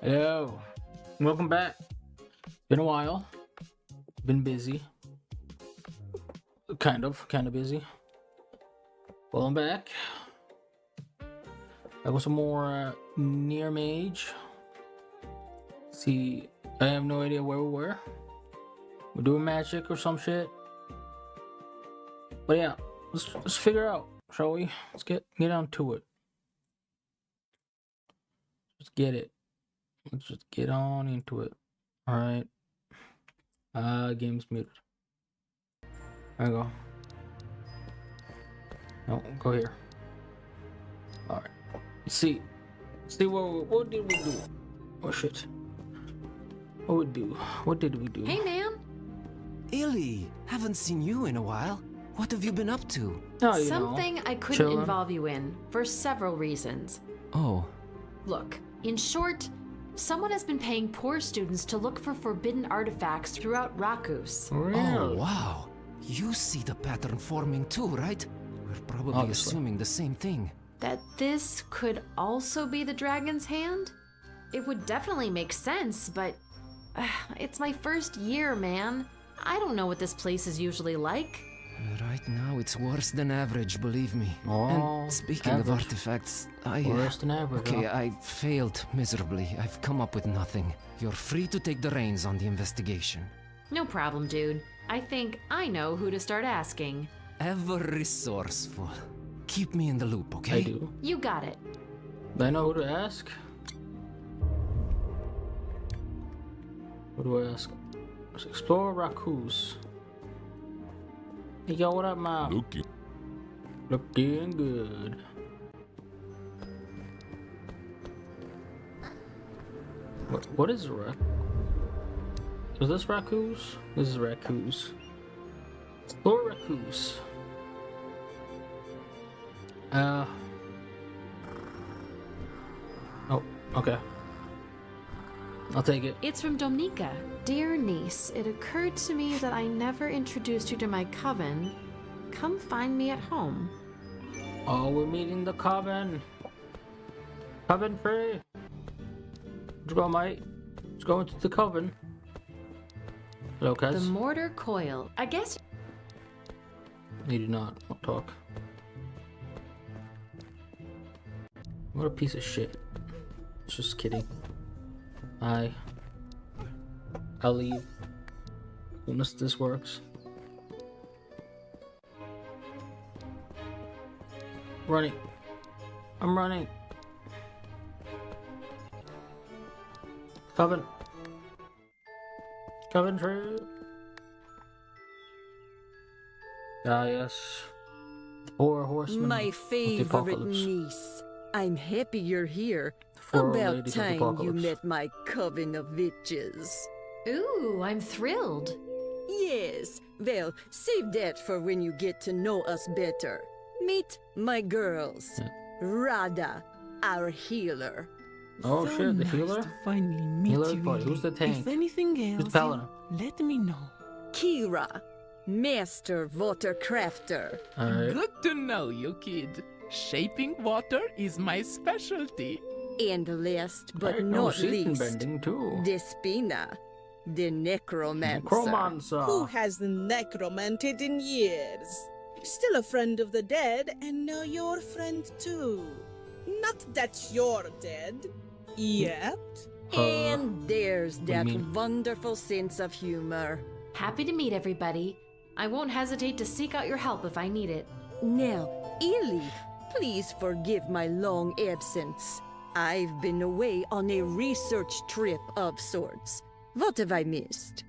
Hello. Welcome back. Been a while. Been busy. Kind of busy. Well, I'm back. I got some more Near-Mage. See, I have no idea where we were. We're doing magic or some shit. But yeah, let's figure out, shall we? Let's get down to it. Let's get it. Let's just get on into it. Alright. Game's muted. There we go. No, go here. Alright. Let's see what did we do? Oh shit. What did we do? Hey man! Illy, haven't seen you in a while. What have you been up to? Oh, Something I couldn't chilling. involve you in, for several reasons. Oh, Look, in short, someone has been paying poor students to look for forbidden artifacts throughout Rakus. oh wow. You see the pattern forming too, right? We're probably Obviously. assuming the same thing. That this could also be the dragon's hand? It would definitely make sense, but it's my first year, man. I don't know what this place is usually like. Right now, it's worse than average, believe me. Oh, And speaking of average. artifacts, Worse than average. Okay, huh? I failed miserably. I've come up with nothing. You're free to take the reins on the investigation. No problem, dude. I think I know who to start asking. Ever resourceful. Keep me in the loop, okay? I do. You got it. Do I know who to ask? What do I ask? Let's explore Rakus. Hey, yo, what up, man? Looking good. What is Rakus? Is this Rakus? This is Rakus. Explore Rakus. Oh, okay. I'll take it. It's from Dominika. Dear niece, it occurred to me that I never introduced you to my coven. Come find me at home. Oh, we're meeting the coven. Coven free. Let's go, mate. Let's go into the coven. Hello, The Kaz. mortar coil. I guess You do not. Don't talk. What a piece of shit. Just kidding. I'll leave. Unless this works. Running. I'm running. Coven. Coven tree. Ah, yes. Four horsemen. My of the favorite apocalypse. niece. I'm happy you're here. Four About ladies of the time you apocalypse. met my coven of witches. Ooh, I'm thrilled. Yes, well, save that for when you get to know us better. Meet my girls. Yeah. Rada, our healer. Oh So shit, the nice healer? to finally meet Healer you, body. Who's the Lily. tank? If anything Who's else, Paladin? let me know. Kira, master watercrafter. Alright. Good to know you, kid. Shaping water is my specialty. And last but I know not Satan least, bending too. Despina, the necromancer. Necromancer. Who has necromanted in years. Still a friend of the dead, and now your friend too. Not that you're dead. Yet. And there's do you that mean? wonderful sense of humor. Happy to meet everybody. I won't hesitate to seek out your help if I need it. Now, Illy, please forgive my long absence. I've been away on a research trip of sorts. What have I missed?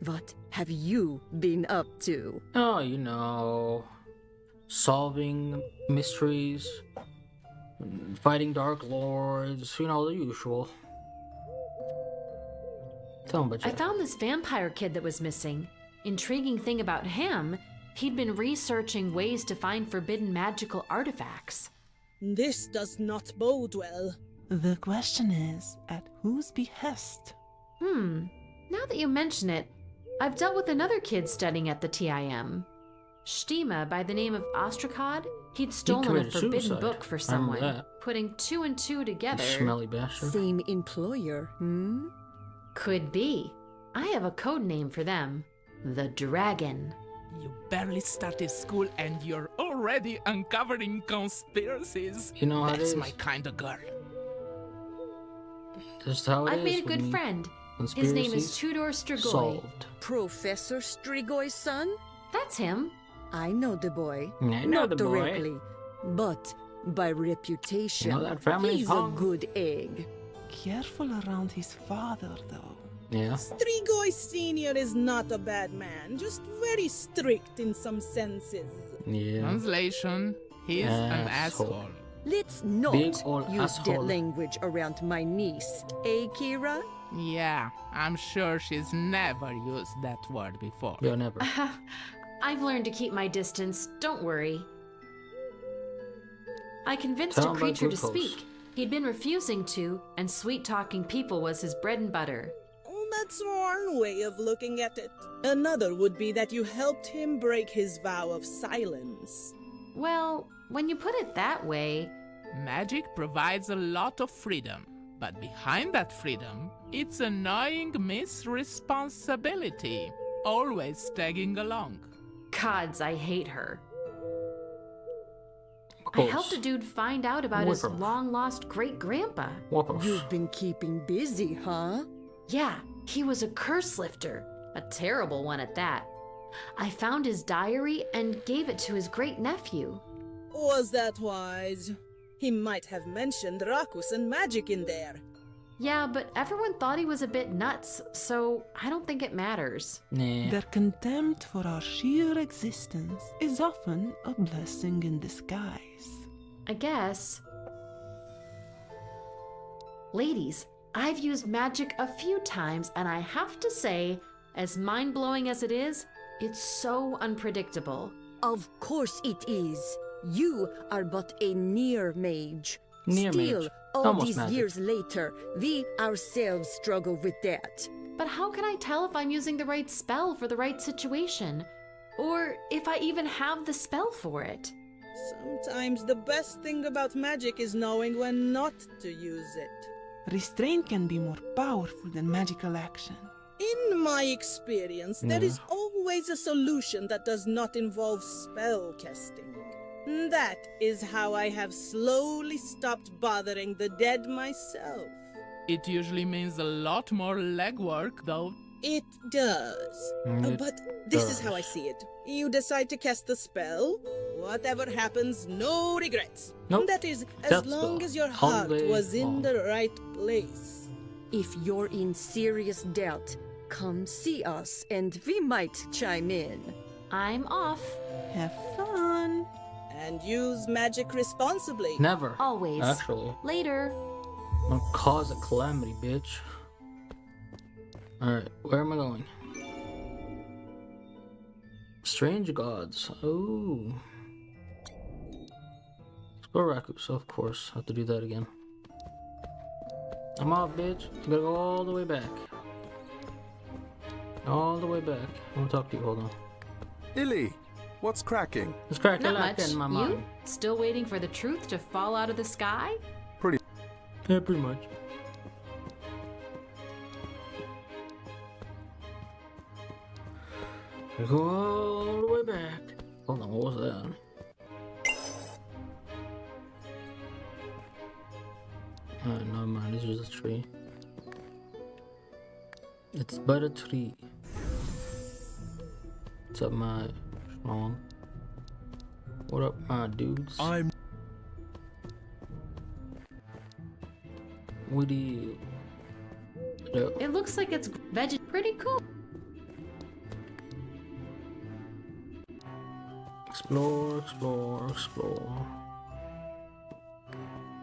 What have you been up to? Oh, you know. Solving mysteries. Fighting dark lords. You know, the usual. Tell me about I you. found this vampire kid that was missing. Intriguing thing about him, he'd been researching ways to find forbidden magical artifacts. This does not bode well. The question is, at whose behest? Now that you mention it, I've dealt with another kid studying at the TIM. Stima by the name of Ostrakad. He'd stolen a committed forbidden suicide. book for I remember someone. that. Putting 2 and 2 You together. smelly bastard. Same employer, hmm? Could be. I have a code name for them. The Dragon. You barely started school and you're already uncovering conspiracies. You know how it That's is. my kind of girl. Just how it I've is made a with good me. friend. His name is Conspiracies Tudor Strigoi. solved. Professor Strigoy's son? That's him. I know the boy. I know Not the boy. directly, but by reputation. You know that family's he's a hung. good egg. Careful around his father, though. Yeah. Strigoi Sr. is not a bad man, just very strict in some senses. Yeah. Translation, he's an Asshole. asshole. Let's not Big ol' use that asshole. language around my niece. Eh, Kira? Yeah, I'm sure she's never used that word before. Yeah, never. I've learned to keep my distance, don't worry. I convinced Tell a him about creature to glucose. speak. He'd been refusing to, and sweet-talking people was his bread and butter. Oh, that's one way of looking at it. Another would be that you helped him break his vow of silence. Well, when you put it that way, Magic provides a lot of freedom, but behind that freedom, it's annoying misresponsibility, always tagging along. gods, I hate her. Of I course. helped a dude find out about Whip his him. long-lost great-grandpa. Whoop 'em. You've been keeping busy, huh? Yeah, he was a curse lifter. A terrible one at that. I found his diary and gave it to his great-nephew. Was that wise? He might have mentioned Rakus and magic in there. Yeah, but everyone thought he was a bit nuts, so I don't think it matters. Nah. Their contempt for our sheer existence is often a blessing in disguise. I guess. Ladies, I've used magic a few times, and I have to say, as mind-blowing as it is, it's so unpredictable. Of course it is. You are but a Near-Mage. Near-Mage. Still, all Almost these magic. years later, we ourselves struggle with that. But how can I tell if I'm using the right spell for the right situation? Or if I even have the spell for it? Sometimes the best thing about magic is knowing when not to use it. Restraint can be more powerful than magical action. In my experience, there Yeah. is always a solution that does not involve spell casting. That is how I have slowly stopped bothering the dead myself. It usually means a lot more legwork, though. It does. It But this is how I does. see it. You decide to cast the spell. Whatever happens, no regrets. Nope. That is, as That's long the as your heart holiday was in long. the right place. If you're in serious doubt, come see us and we might chime in. I'm off. Have fun! And use magic responsibly. Never. Always. Actually. Later. I'm gonna cause a calamity, bitch. Alright, where am I going? Strange gods. Oh. Let's go Rakus, of course. Have to do that again. I'm off, bitch. I gotta go all the way back. All the way back. I wanna talk to you. Hold on. Illy, what's cracking? Let's crack a Not lack much. in my You? mind. Still waiting for the truth to fall out of the sky? Yeah, pretty much. I go all the way back. Hold on, what was that? Alright, never mind, this is a tree. It's but a tree. What's up, my strong? What up, my dudes? I'm What do you... No. It looks like it's pretty cool. Explore, explore, explore.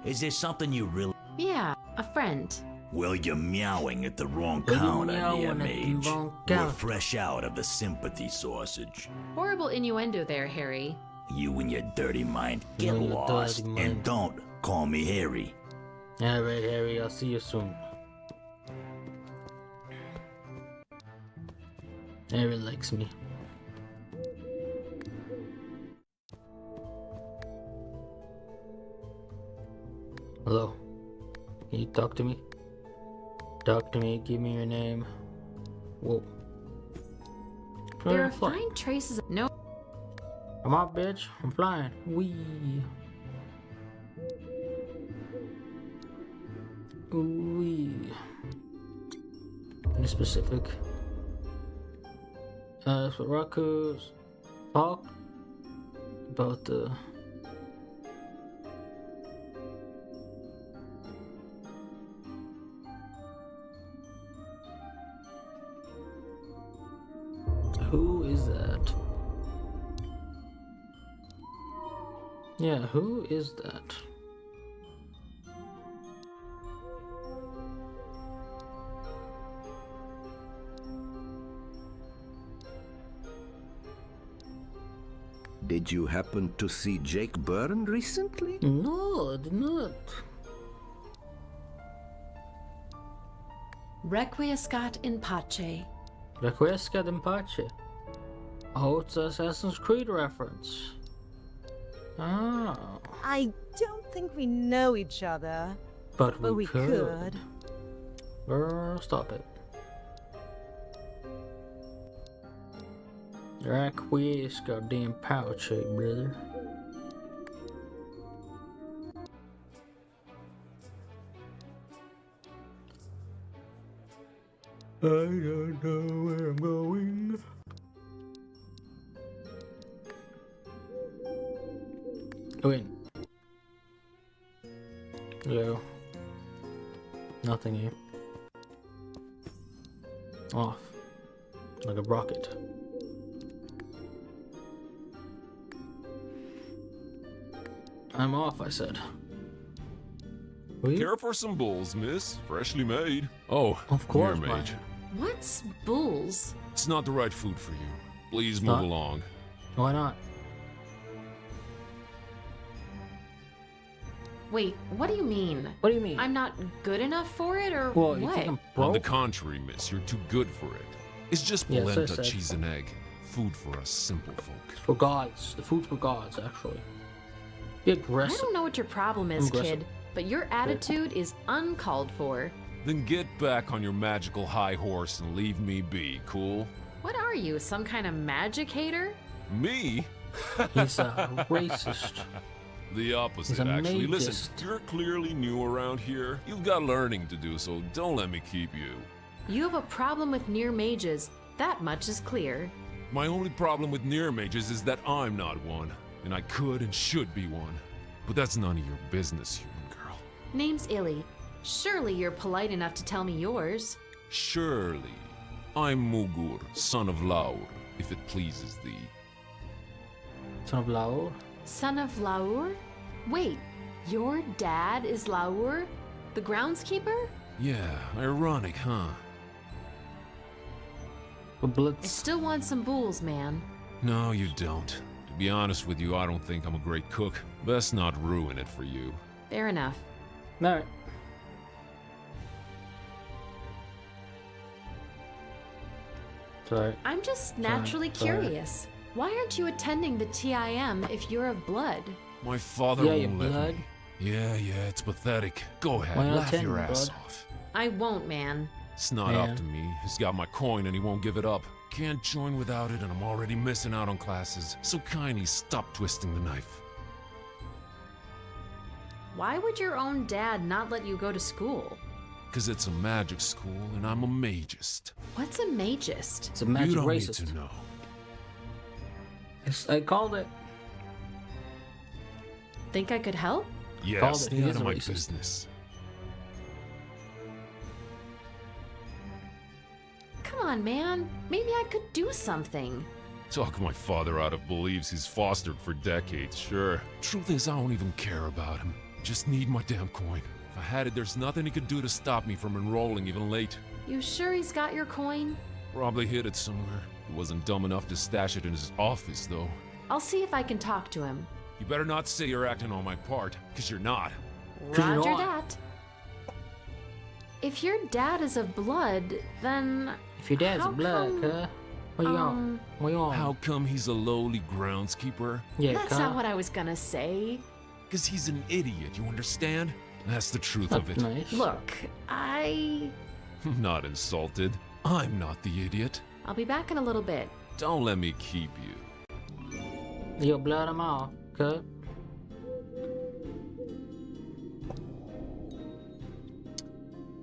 Is there something you really... Yeah, a friend. Well, you're meowing at the wrong Well, you're counter, meowing at the Near-Mage. wrong We're counter. fresh out of the sympathy sausage. Horrible innuendo there, Harry. You and your dirty mind, You get and your lost. dirty mind. And don't call me Harry. Alright, Harry, I'll see you soon. Harry likes me. Hello. Can you talk to me? Talk to me. Give me your name. Whoa. There are fine traces of no. Come on, bitch. I'm flying. Wee. Wee. Any specific? So Raku's talk about the. Who is that? Yeah, who is that? Did you happen to see Jake Byrne recently? No, I did not. Requiescat in pace. Requiescat in pace. Oh, it's an Assassin's Creed reference. Oh. I don't think we know each other. But we we could. Girl, stop it. Requiescat in pace, brother. I don't know where I'm going. Wait. Hello. Nothing here. Off. Like a rocket. I'm off, I said. Care for some bulls, miss? Freshly made. Oh, of course, Near-Mage. What's bulls? It's not the right food for you. Please move Not? along. Why not? Wait, what do you mean? What do you mean? I'm not good enough for it, or Well, you what? think I'm On the broke? contrary, miss, you're too good for it. It's just Yes, I polenta, said. cheese, and egg. Food for us simple folk. For gods. The food's for gods, actually. Be I aggressive. don't know what your problem is, Aggressive. kid, but your attitude is uncalled for. Then get back on your magical high horse and leave me be, cool? What are you, some kind of magic hater? Me? He's a racist. The opposite, He's a actually. magist. Listen, you're clearly new around here. You've got learning to do, so don't let me keep you. You have a problem with Near-Mages. That much is clear. My only problem with Near-Mages is that I'm not one, and I could and should be one. But that's none of your business, human girl. Name's Illy. Surely you're polite enough to tell me yours. Surely. I'm Mugur, son of Laur, if it pleases thee. Son of Laur? Son of Laur? Wait, your dad is Laur? The groundskeeper? Yeah, ironic, huh? I still want some bulls, man. No, you don't. To be honest with you, I don't think I'm a great cook. Best not ruin it for you. Fair enough. Alright. Sorry. I'm just naturally Sorry. curious. Why aren't you attending the TIM if you're of blood? My father Yeah, won't your let blood. me. Yeah, it's pathetic. Go ahead, Why not laugh your attend, ass bud? off. I won't, man. It's not Man. up to me. He's got my coin and he won't give it up. Can't join without it and I'm already missing out on classes. So kindly stop twisting the knife. Why would your own dad not let you go to school? Cause it's a magic school and I'm a magist. What's a magist? It's a magic You don't racist. need to know. I called it. Think I could help? Yeah, Called it. stay He out is of a my racist. business. Come on, man. Maybe I could do something. Talk my father out of beliefs he's fostered for decades, sure. Truth is, I don't even care about him. Just need my damn coin. If I had it, there's nothing he could do to stop me from enrolling even late. You sure he's got your coin? Probably hid it somewhere. He wasn't dumb enough to stash it in his office, though. I'll see if I can talk to him. You better not say you're acting on my part, because you're not. Roger that. If your dad is of blood, then... If your dad's how black, come- huh? What you on? What you on? How come he's a lowly groundskeeper? Yeah, That's not what I was gonna say. Because he's an idiot, you understand? That's the truth of it. Nice. Look, I'm not insulted. I'm not the idiot. I'll be back in a little bit. Don't let me keep you. You'll blur them off, okay?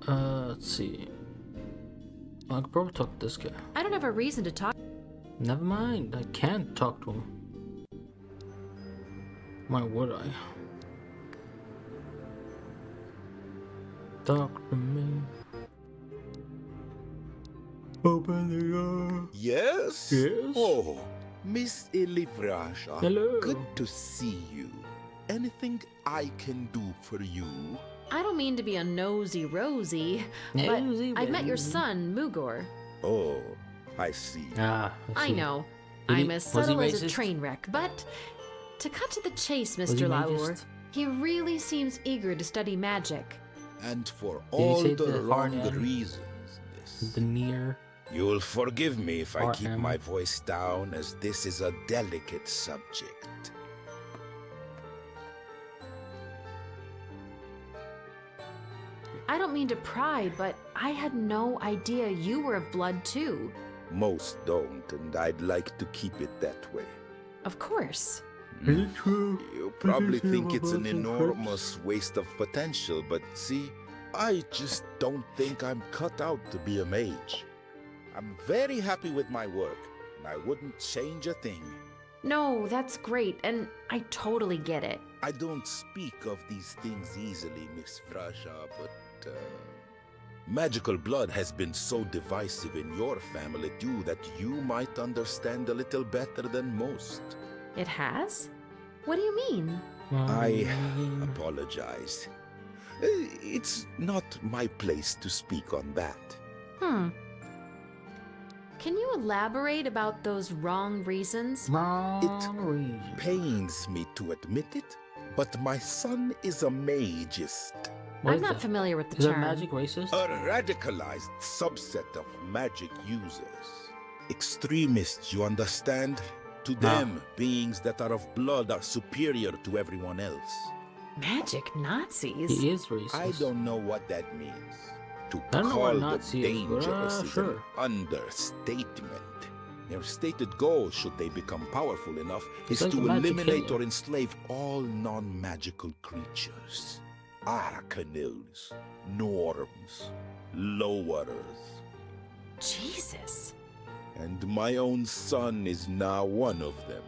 Let's see. I could probably talk to this guy. I don't have a reason to talk. Never mind, I can't talk to him. Why would I? Talk to me. Open the door. Yes? Yes? Oh, Miss Elivrasha. Hello. Good to see you. Anything I can do for you? I don't mean to be a nosy Rosie, Nosy but I've met your Rosie. son, Mugor. Oh, I see. I know. I'm as subtle as a train wreck, but to cut to the chase, Mr. Laur, he really seems eager to study magic. And for all the wrong hard reasons, this. The near. You'll forgive me if I keep RM. my voice down, as this is a delicate subject. I don't mean to pry, but I had no idea you were of blood too. Most don't, and I'd like to keep it that way. Of course. Is it true? You probably think it's an enormous waste of potential, but see, I just don't think I'm cut out to be a mage. I'm very happy with my work, and I wouldn't change a thing. No, that's great, and I totally get it. I don't speak of these things easily, Miss Vrasha, but magical blood has been so divisive in your family too that you might understand a little better than most. It has? What do you mean? I apologize. It's not my place to speak on that. Can you elaborate about those wrong reasons? It pains me to admit it, but my son is a mageist. I'm not familiar with the term. Is a magic racist? A radicalized subset of magic users. Extremists, you understand? To them, beings that are of blood are superior to everyone else. Magic Nazis? He is racist. I don't know what that means. To I don't know call what them Nazi is, but, dangerous is sure. an understatement. Their stated goal, should they become powerful enough, It's is like to a magic eliminate killer. or enslave all non-magical creatures. Arcanines, Norms, Lowerers. Jesus. And my own son is now one of them.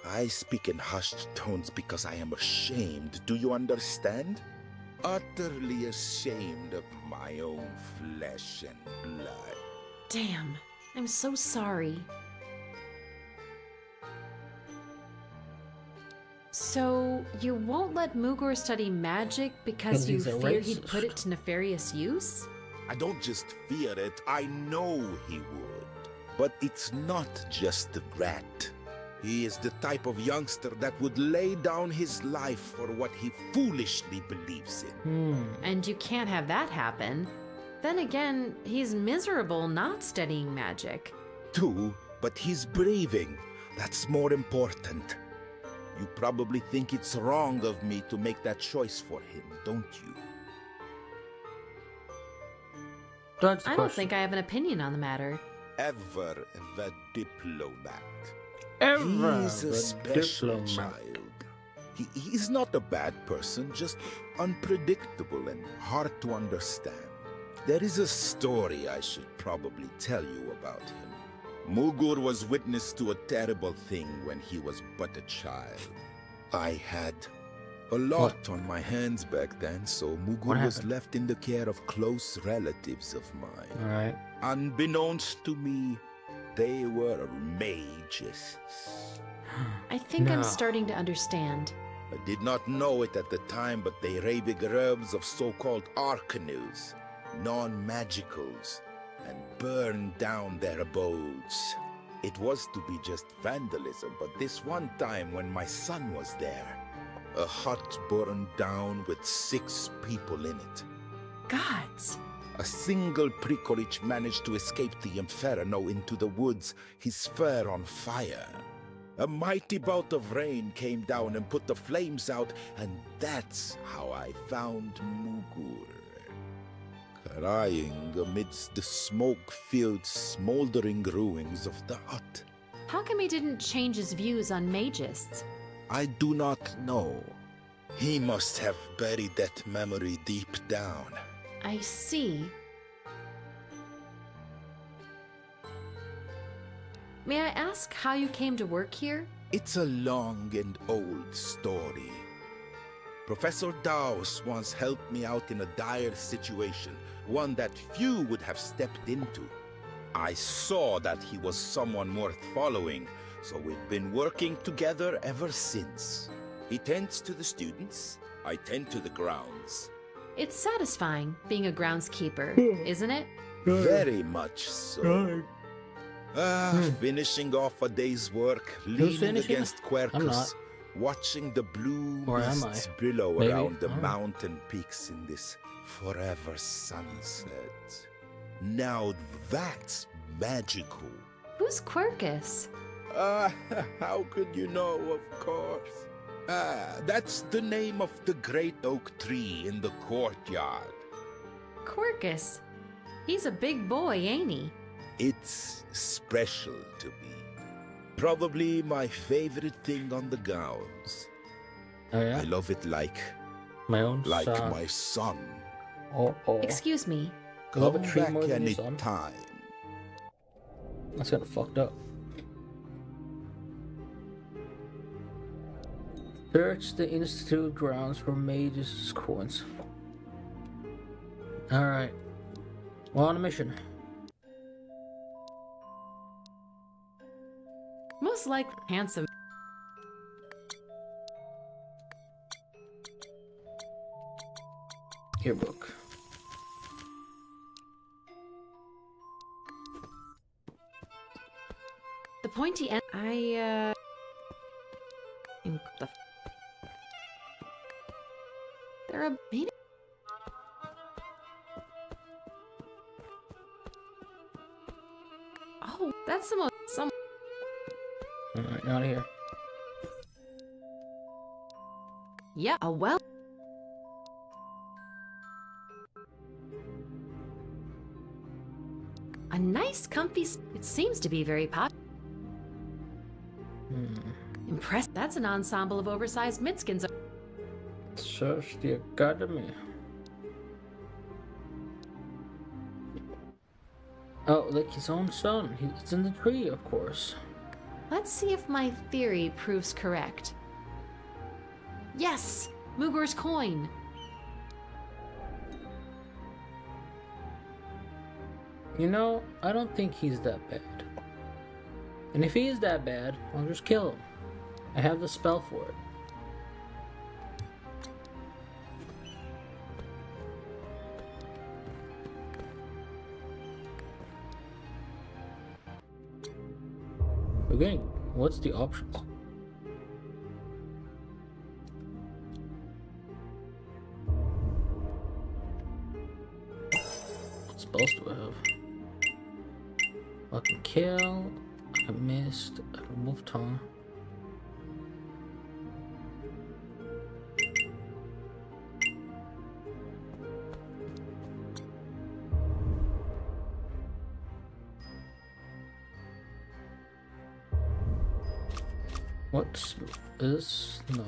I speak in hushed tones because I am ashamed. Do you understand? Utterly ashamed of my own flesh and blood. Damn. I'm so sorry. So, you won't let Mugor study magic because you he's a fear he'd racist. put it to nefarious use? I don't just fear it, I know he would. But it's not just the brat. He is the type of youngster that would lay down his life for what he foolishly believes in. And you can't have that happen. Then again, he's miserable not studying magic. Too, but he's braving. That's more important. You probably think it's wrong of me to make that choice for him, don't you? Dodge the I don't question. think I have an opinion on the matter. Ever the diplomat. Ever He's a the special diplomat. child. He's not a bad person, just unpredictable and hard to understand. There is a story I should probably tell you about him. Mugur was witness to a terrible thing when he was but a child. I had a lot on my hands back then, so Mugur was left in the care of close relatives of mine. Alright. Unbeknownst to me, they were mages. I think I'm No. starting to understand. I did not know it at the time, but they raved herbs of so-called arcanines, non-magicals, and burned down their abodes. It was to be just vandalism, but this one time when my son was there, a hut burned down with 6 people in it. Gods! A single Prikorich managed to escape the Inferno into the woods, his fur on fire. A mighty bout of rain came down and put the flames out, and that's how I found Mugur. Crying amidst the smoke-filled, smoldering ruins of the hut. How come he didn't change his views on magists? I do not know. He must have buried that memory deep down. I see. May I ask how you came to work here? It's a long and old story. Professor Dawes once helped me out in a dire situation, one that few would have stepped into. I saw that he was someone worth following, so we've been working together ever since. He tends to the students, I tend to the grounds. It's satisfying being a groundskeeper, isn't it? Very much so. Finishing off a day's work, leaning against Quercus, watching the blue mists billow around the mountain peaks in this forever sunset. Now that's magical. Who's Quercus? How could you know, of course? That's the name of the great oak tree in the courtyard. Quercus? He's a big boy, ain't he? It's special to me. Probably my favorite thing on the gowns. Oh yeah? I love it like my son. Excuse me. Love a tree back more than your any son? time. That's kinda fucked up. Search the institute grounds for mages' coins. Alright. We're on a mission. Most likely handsome. Yearbook. The pointy end. They're a maybe. Oh, that's the most. Alright, out of here. Yeah, a well. A nice, comfy. It seems to be very popular. Impressed. That's an ensemble of oversized mitskins. Search the academy. Oh, like his own son. It's in the tree, of course. Let's see if my theory proves correct. Yes! Mugur's coin! You know, I don't think he's that bad. And if he is that bad, I'll just kill him. I have the spell for it. Okay, what's the options? What spells do I have? I can kill, I can mist, I can remove tongue. What's this? No.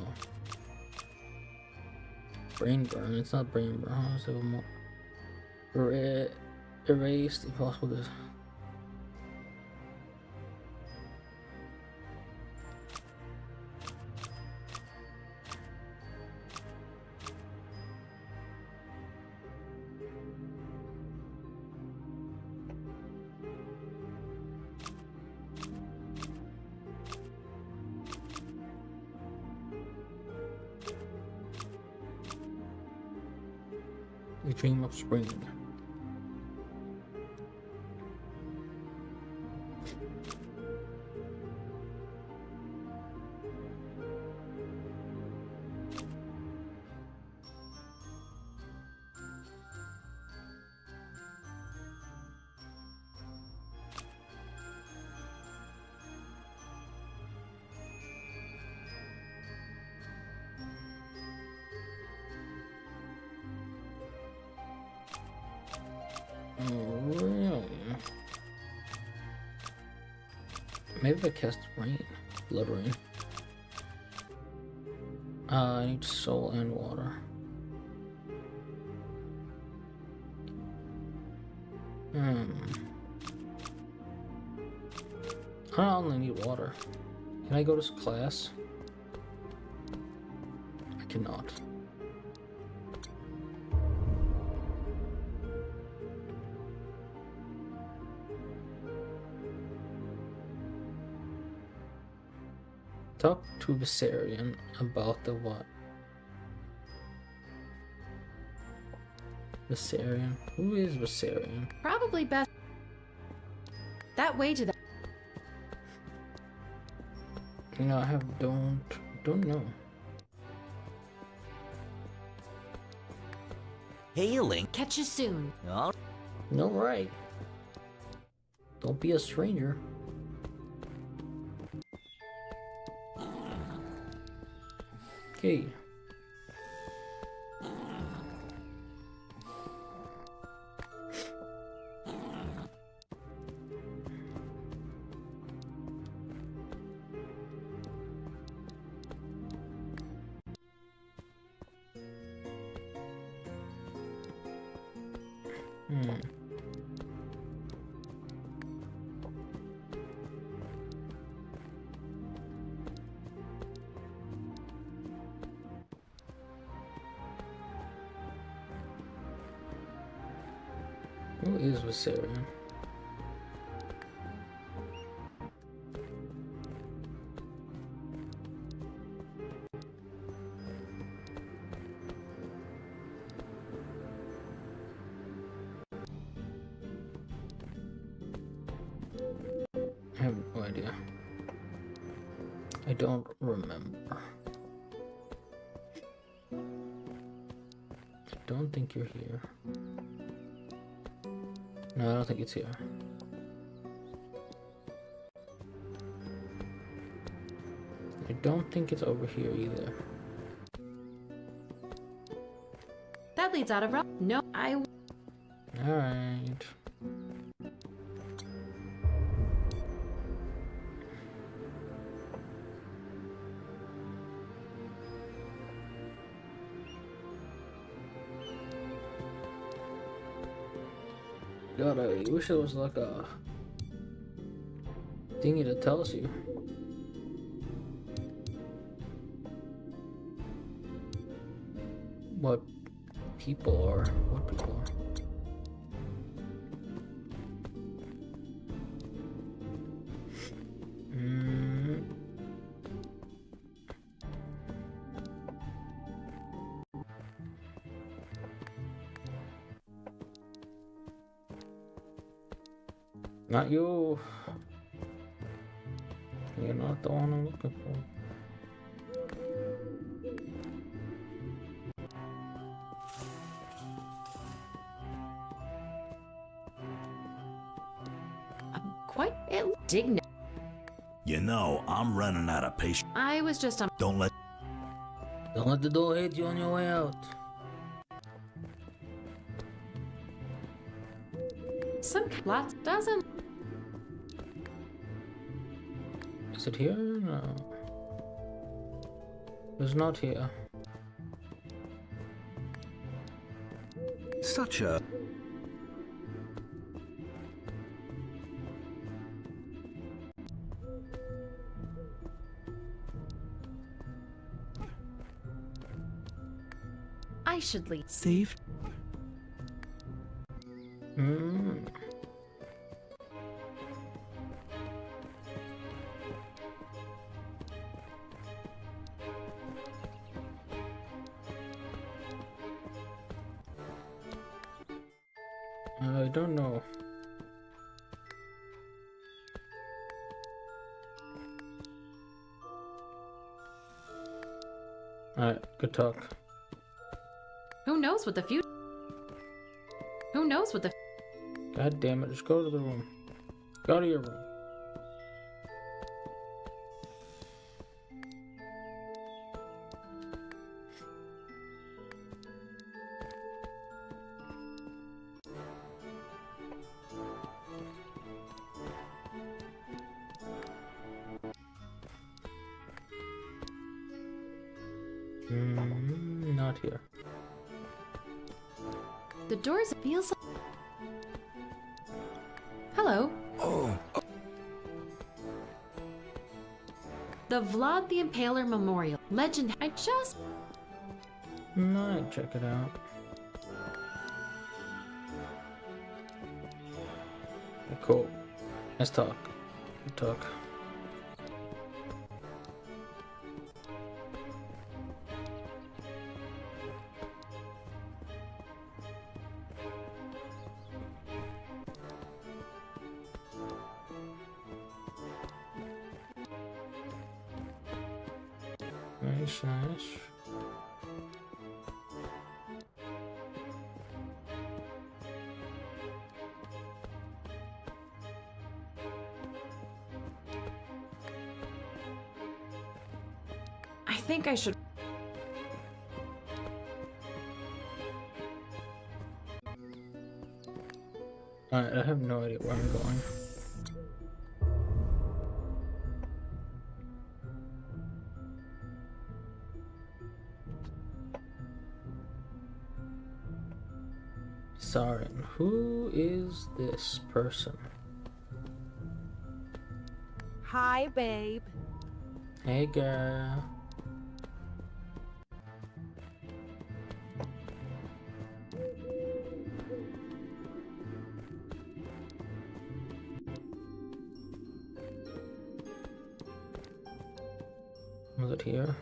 Brain burn. It's not brain burn. Huh? It's even more. Erased. Impossible. This. The dream of spring. Oh, really? Maybe if I cast rain. Blood rain. I need soul and water. I only need water. Can I go to class? I cannot. Talk to Viserion about the what? Viserion? Who is Viserion? Probably best that way to the. You know, I don't know. Hailing. Catch you soon. Oh. No, right. Don't be a stranger. Okay. Who is Viserion? I have no idea. I don't remember. I don't think you're here. No, I don't think it's here. I don't think it's over here either. That leads out of rock. No, I. Alright. God, I wish there was like a thingy that tells you. What people are. What people are. Not you. You're not the one I'm looking for. I'm quite indignant. You know, I'm running out of patience. I was just on. Don't let the door hit you on your way out. Some lots doesn't. Is it here? No. It's not here. Such a... I should leave. Safe. I don't know. Alright, good talk. Who knows what the future? Who knows what the? God damn it, just go to the room. Go to your room. not here. The doors feels like... Hello. Oh. The Vlad the Impaler Memorial. Legend. I just... Might check it out. Cool. Let's talk. Good talk. Nice, nice. I think I should... Alright, I have no idea where I'm going. Saren, who is this person? Hi, babe. Hey, girl. Was it here?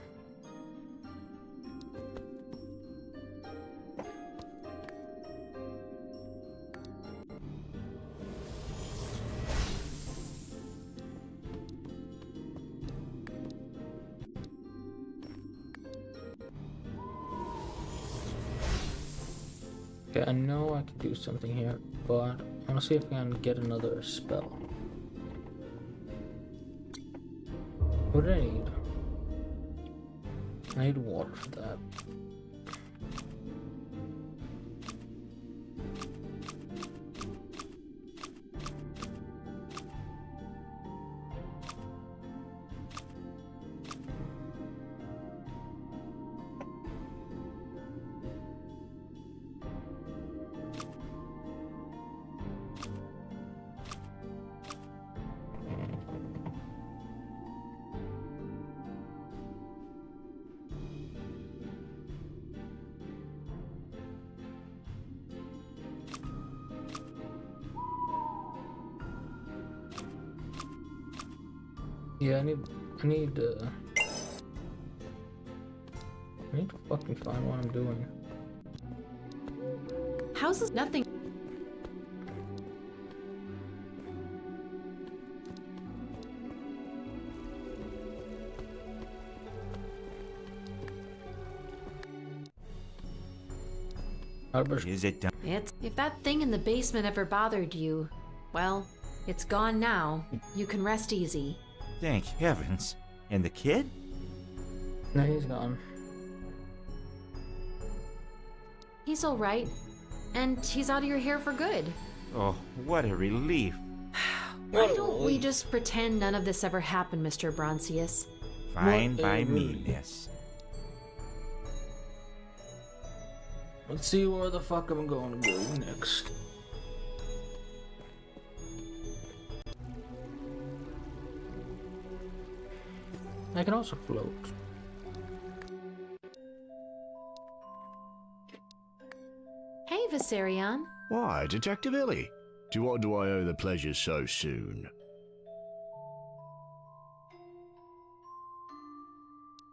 Okay, I know I can do something here, but I want to see if I can get another spell. What do I need? I need water for that. Yeah, I need to fucking find what I'm doing. How's this nothing? Is it done? It's... If that thing in the basement ever bothered you, well, it's gone now. You can rest easy. Thank heavens. And the kid? No, he's gone. He's all right. And he's out of your hair for good. Oh, what a relief. Why don't we just pretend none of this ever happened, Mr. Broncius? Fine by me, miss. Let's see where the fuck I'm going to go next. I can also float. Hey, Viserion. Why, Detective Illy? To what do I owe the pleasure so soon?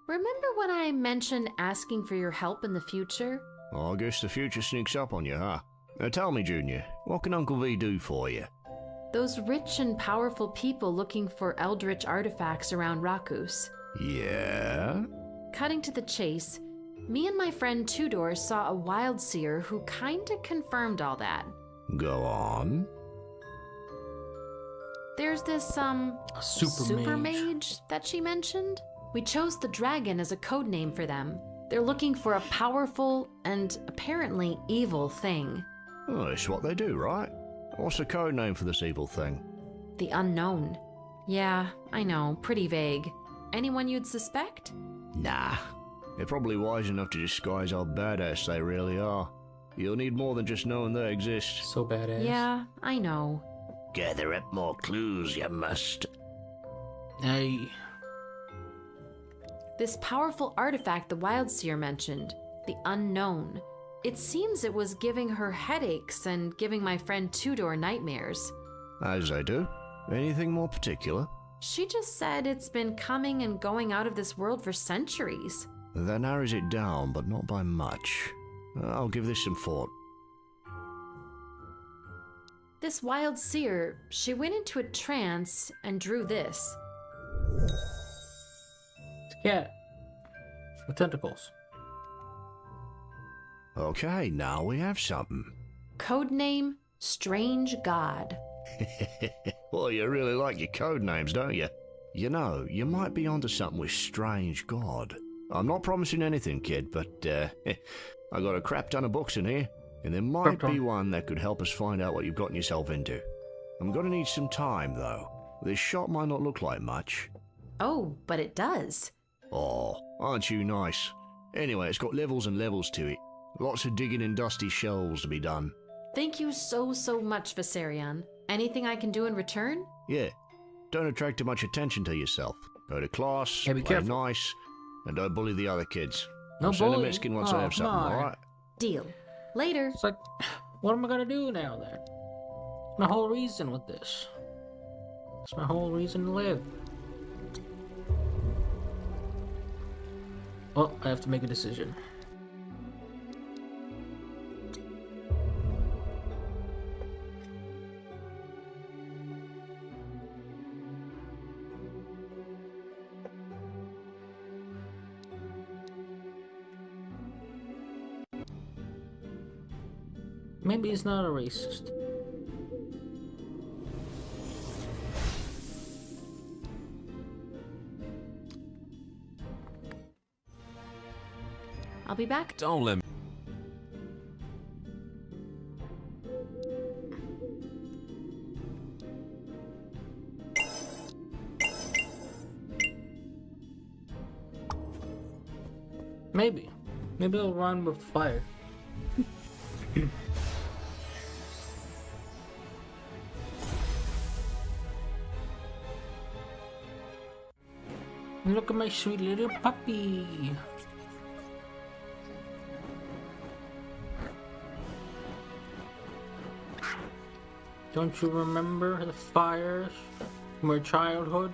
Remember when I mentioned asking for your help in the future? I guess the future sneaks up on you, huh? Now tell me, Junior, what can Uncle V do for you? Those rich and powerful people looking for eldritch artifacts around Rakus. Yeah? Cutting to the chase, me and my friend Tudor saw a wild seer who kinda confirmed all that. Go on. There's this, super mage that she mentioned? We chose the dragon as a code name for them. They're looking for a powerful and apparently evil thing. Oh, it's what they do, right? What's the code name for this evil thing? The Unknown. Yeah, I know, pretty vague. Anyone you'd suspect? Nah. They're probably wise enough to disguise how badass they really are. You'll need more than just knowing they exist. So badass. Yeah, I know. Gather up more clues, you must. Hey. This powerful artifact the Wild Seer mentioned, the Unknown. It seems it was giving her headaches and giving my friend Tudor nightmares. As I do. Anything more particular? She just said it's been coming and going out of this world for centuries. That narrows it down, but not by much. I'll give this some thought. This Wild Seer, she went into a trance and drew this. It's a cat. With tentacles. Okay, now we have something. Codename Strange God. Well, you really like your code names, don't you? You know, you might be onto something with Strange God. I'm not promising anything, kid, but I got a crap ton of books in here, and there might be one that could help us find out what you've gotten yourself into. I'm gonna need some time, though. This shop might not look like much. Oh, but it does. Oh, aren't you nice? Anyway, it's got levels and levels to it. Lots of digging in dusty shelves to be done. Thank you so much, Viserion. Anything I can do in return? Yeah. Don't attract too much attention to yourself. Go to class, Yeah, be play careful. nice, and don't bully the other kids. No I'll send a bullying. Mexican once I have come something, on. alright? Deal. Later. It's like, what am I gonna do now then? My whole reason with this. It's my whole reason to live. Well, I have to make a decision. Maybe he's not a racist. I'll be back. Don't let me. Maybe. Maybe I'll run with fire. Look at my sweet little puppy. Don't you remember the fires from our childhood?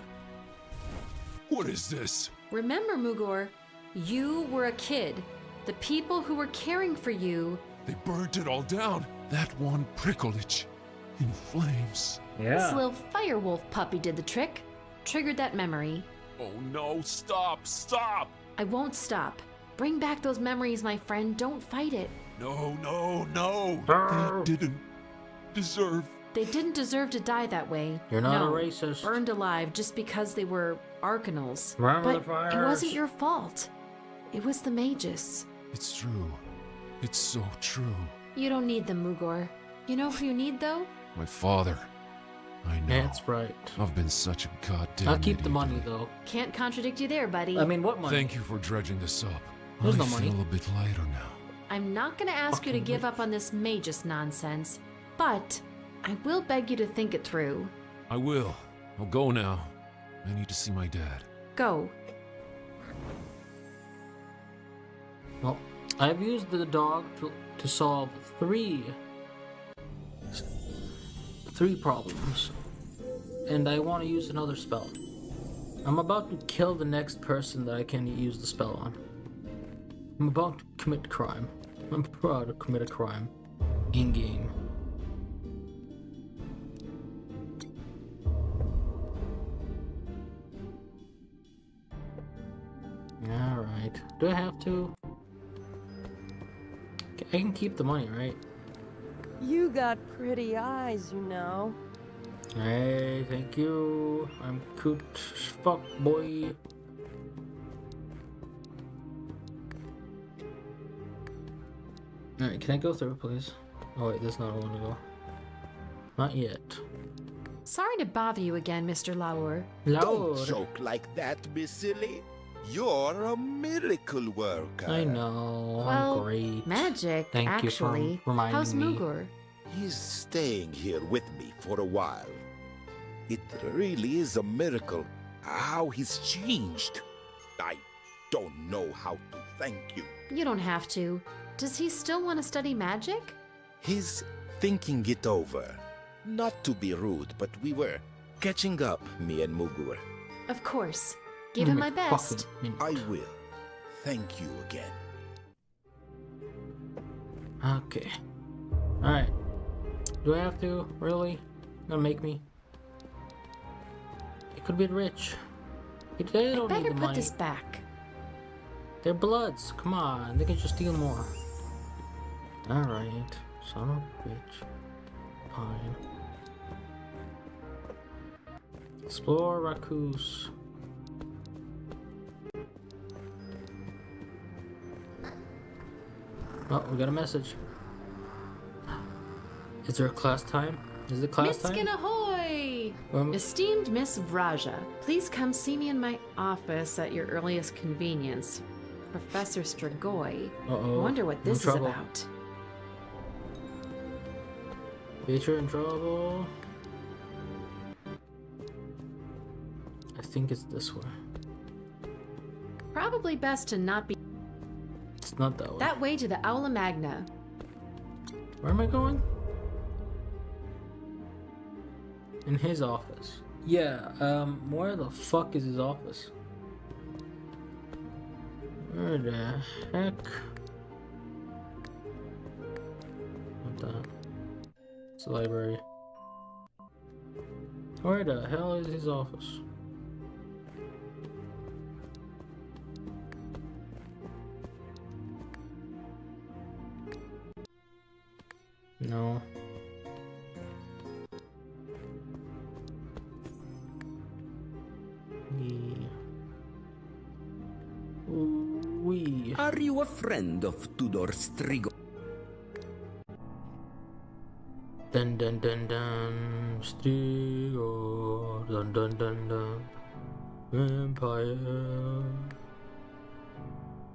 What is this? Remember, Mugor, you were a kid. The people who were caring for you. They burnt it all down. That one prickleage in flames. This little firewolf puppy did the trick. Triggered that memory. Oh no, stop, stop! I won't stop. Bring back those memories, my friend. Don't fight it. No, no, no! They didn't deserve. They didn't deserve to die that way. You're not No, a racist. Burned alive just because they were Arcanals. Remember the But fires. it wasn't your fault. It was the mages. It's true. It's so true. You don't need them, Mugor. You know who you need, though? My father. I know. That's right. I've been such a goddamn I'll keep the idiot. money though. Can't contradict you there, buddy. I mean, what money? Thank you for dredging this up. There's I no feel money. a bit lighter now. I'm not gonna ask you to give up on this magus nonsense, but I will beg you to think it through. I will. I'll go now. I need to see my dad. Go. Well, I've used the dog to solve three problems, and I want to use another spell. I'm about to kill the next person that I can use the spell on. I'm about to commit crime. I'm proud to commit a crime in game. Alright. Do I have to? I can keep the money, right? You got pretty eyes, you know. Hey, thank you. I'm cute as fuck, boy. Alright, can I go through, please? Oh wait, there's not one to go. Not yet. Sorry to bother you again, Mr. Laur. Don't joke like that, Miss Silly. You're a miracle worker. I know. Well, I'm great. magic, Thank actually. you for reminding How's me. Mugur? He's staying here with me for a while. It really is a miracle how he's changed. I don't know how to thank you. You don't have to. Does he still want to study magic? He's thinking it over. Not to be rude, but we were catching up, me and Mugur. Of course. Give him my best. I will. Thank you again. Okay. Alright. Do I have to? Really? Gonna make me? It could be rich. They don't I better need the put money. this back. They're bloods. Come on. They can just steal more. Alright. Son of a bitch. Fine. Explore Rakus. Oh, we got a message. Is there a class time? Is it class Mitskin time? ahoy! Esteemed Miss Vraja, please come see me in my office at your earliest convenience. Professor Strigoi. Uh-oh. Wonder what I'm this in is trouble. about. Teacher in trouble. I think it's this way. Probably best to not be It's not that way. that way to the Aula Magna. Where am I going? In his office. Yeah, where the fuck is his office? Where the heck? Not that. It's the library. Where the hell is his office? No. We. Are you a friend of Tudor Strigo? Dun dun dun dun. Strigo. Dun dun dun dun. Vampire.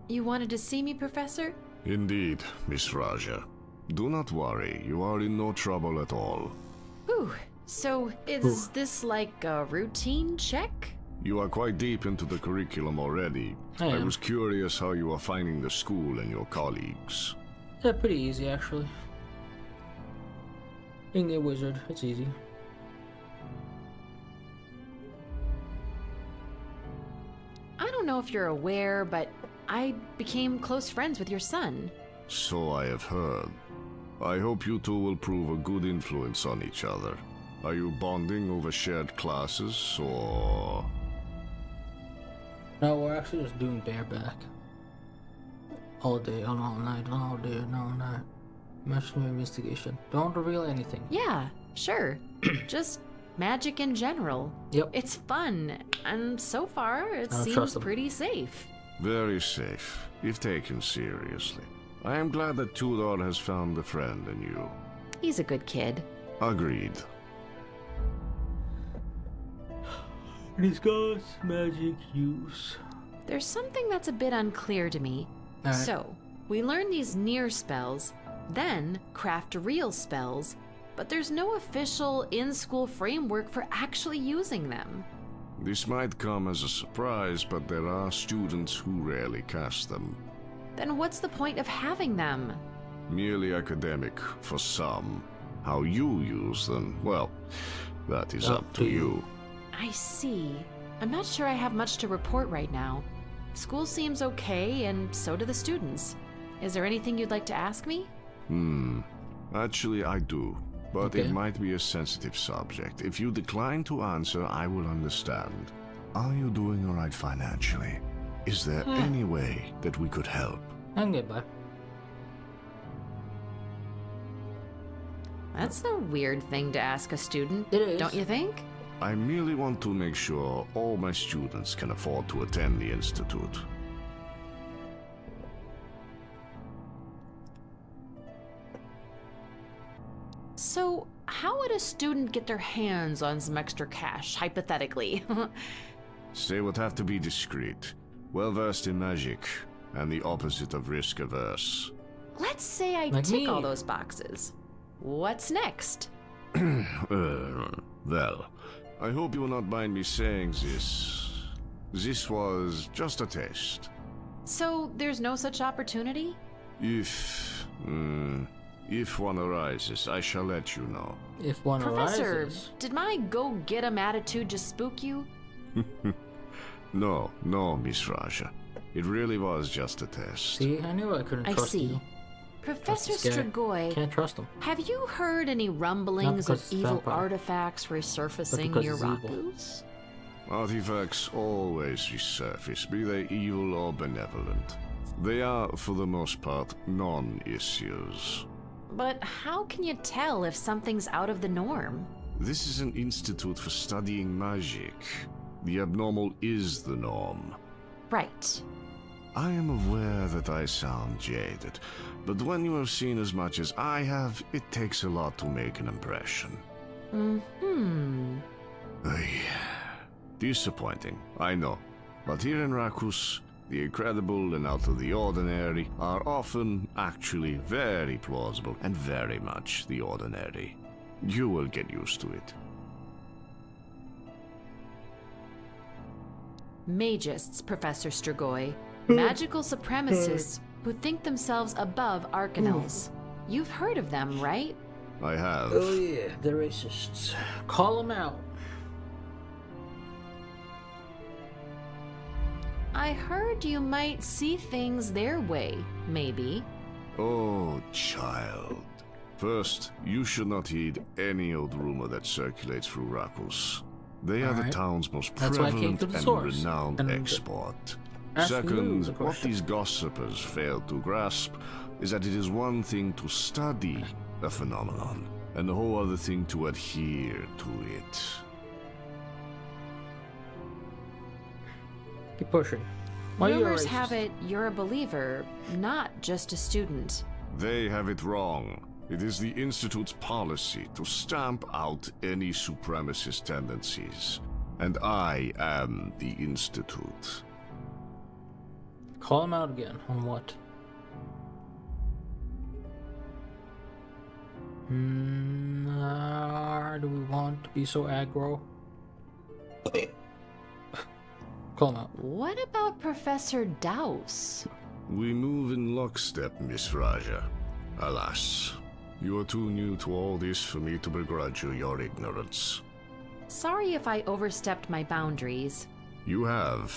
You wanted to see me, Professor? Indeed, Miss Raja. Do not worry, you are in no trouble at all. Ooh, so is this like a routine check? You are quite deep into the curriculum already. I am. was curious how you are finding the school and your colleagues. Yeah, pretty easy actually. Being a wizard, it's easy. I don't know if you're aware, but I became close friends with your son. So I have heard. I hope you two will prove a good influence on each other. Are you bonding over shared classes, or...? No, we're actually just doing bareback. All day, and all night, and all day, and all night. Mushroom investigation. Don't reveal anything. Yeah, sure. Just magic in general. Yep. It's fun, and so far it I don't seems trust him. pretty safe. Very safe, if taken seriously. I am glad that Tudor has found a friend in you. He's a good kid. Agreed. Discuss magic use. There's something that's a bit unclear to me. Alright. So, we learn these near spells, then craft real spells, but there's no official in-school framework for actually using them. This might come as a surprise, but there are students who rarely cast them. Then what's the point of having them? Merely academic for some. How you use them, well, that is up to you. I see. I'm not sure I have much to report right now. School seems okay, and so do the students. Is there anything you'd like to ask me? Actually, I do. But Okay. it might be a sensitive subject. If you decline to answer, I will understand. Are you doing alright financially? Is there any way that we could help? I can get by. That's a weird thing to ask a student, It is. don't you think? I merely want to make sure all my students can afford to attend the Institute. So, how would a student get their hands on some extra cash, hypothetically? They would have to be discreet. well versed in magic, and the opposite of risk averse. Let's say I Like tick me. all those boxes. What's next? Well, I hope you will not mind me saying this. This was just a test. So there's no such opportunity? If one arises, I shall let you know. If one Professor, arises. did my go-get-em attitude just spook you? No, Miss Raja. It really was just a test. See, I knew I couldn't I trust see. you. Professor That's scary. Strigoi, Can't trust him. have you heard any rumblings because of it's evil vampire. artifacts resurfacing because near it's evil. Rakus? Artifacts always resurface, be they evil or benevolent. They are, for the most part, non-issues. But how can you tell if something's out of the norm? This is an institute for studying magic. The abnormal is the norm. Right. I am aware that I sound jaded, but when you have seen as much as I have, it takes a lot to make an impression. Disappointing, I know. But here in Rakus, the incredible and out of the ordinary are often actually very plausible and very much the ordinary. You will get used to it. Magists, Professor Strigoi. Magical supremacists who think themselves above Arcanels. You've heard of them, right? I have. Oh yeah, the racists. Call them out. I heard you might see things their way, maybe. Oh, child. First, you should not heed any old rumor that circulates through Rakus. They are the Alright. town's most That's why I came prevalent to the and source. renowned And export. ask you Second, the what question. these gossipers fail to grasp is that it is one thing to study a phenomenon, and a whole other thing to adhere to it. Keep pushing. Why are you a Rumors racist? have it you're a believer, not just a student. They have it wrong. It is the Institute's policy to stamp out any supremacist tendencies. And I am the Institute. Call him out again. On what? Do we want to be so aggro? Call him out. What about Professor Douse? We move in lockstep, Miss Raja. Alas, you are too new to all this for me to begrudge you your ignorance. Sorry if I overstepped my boundaries. You have,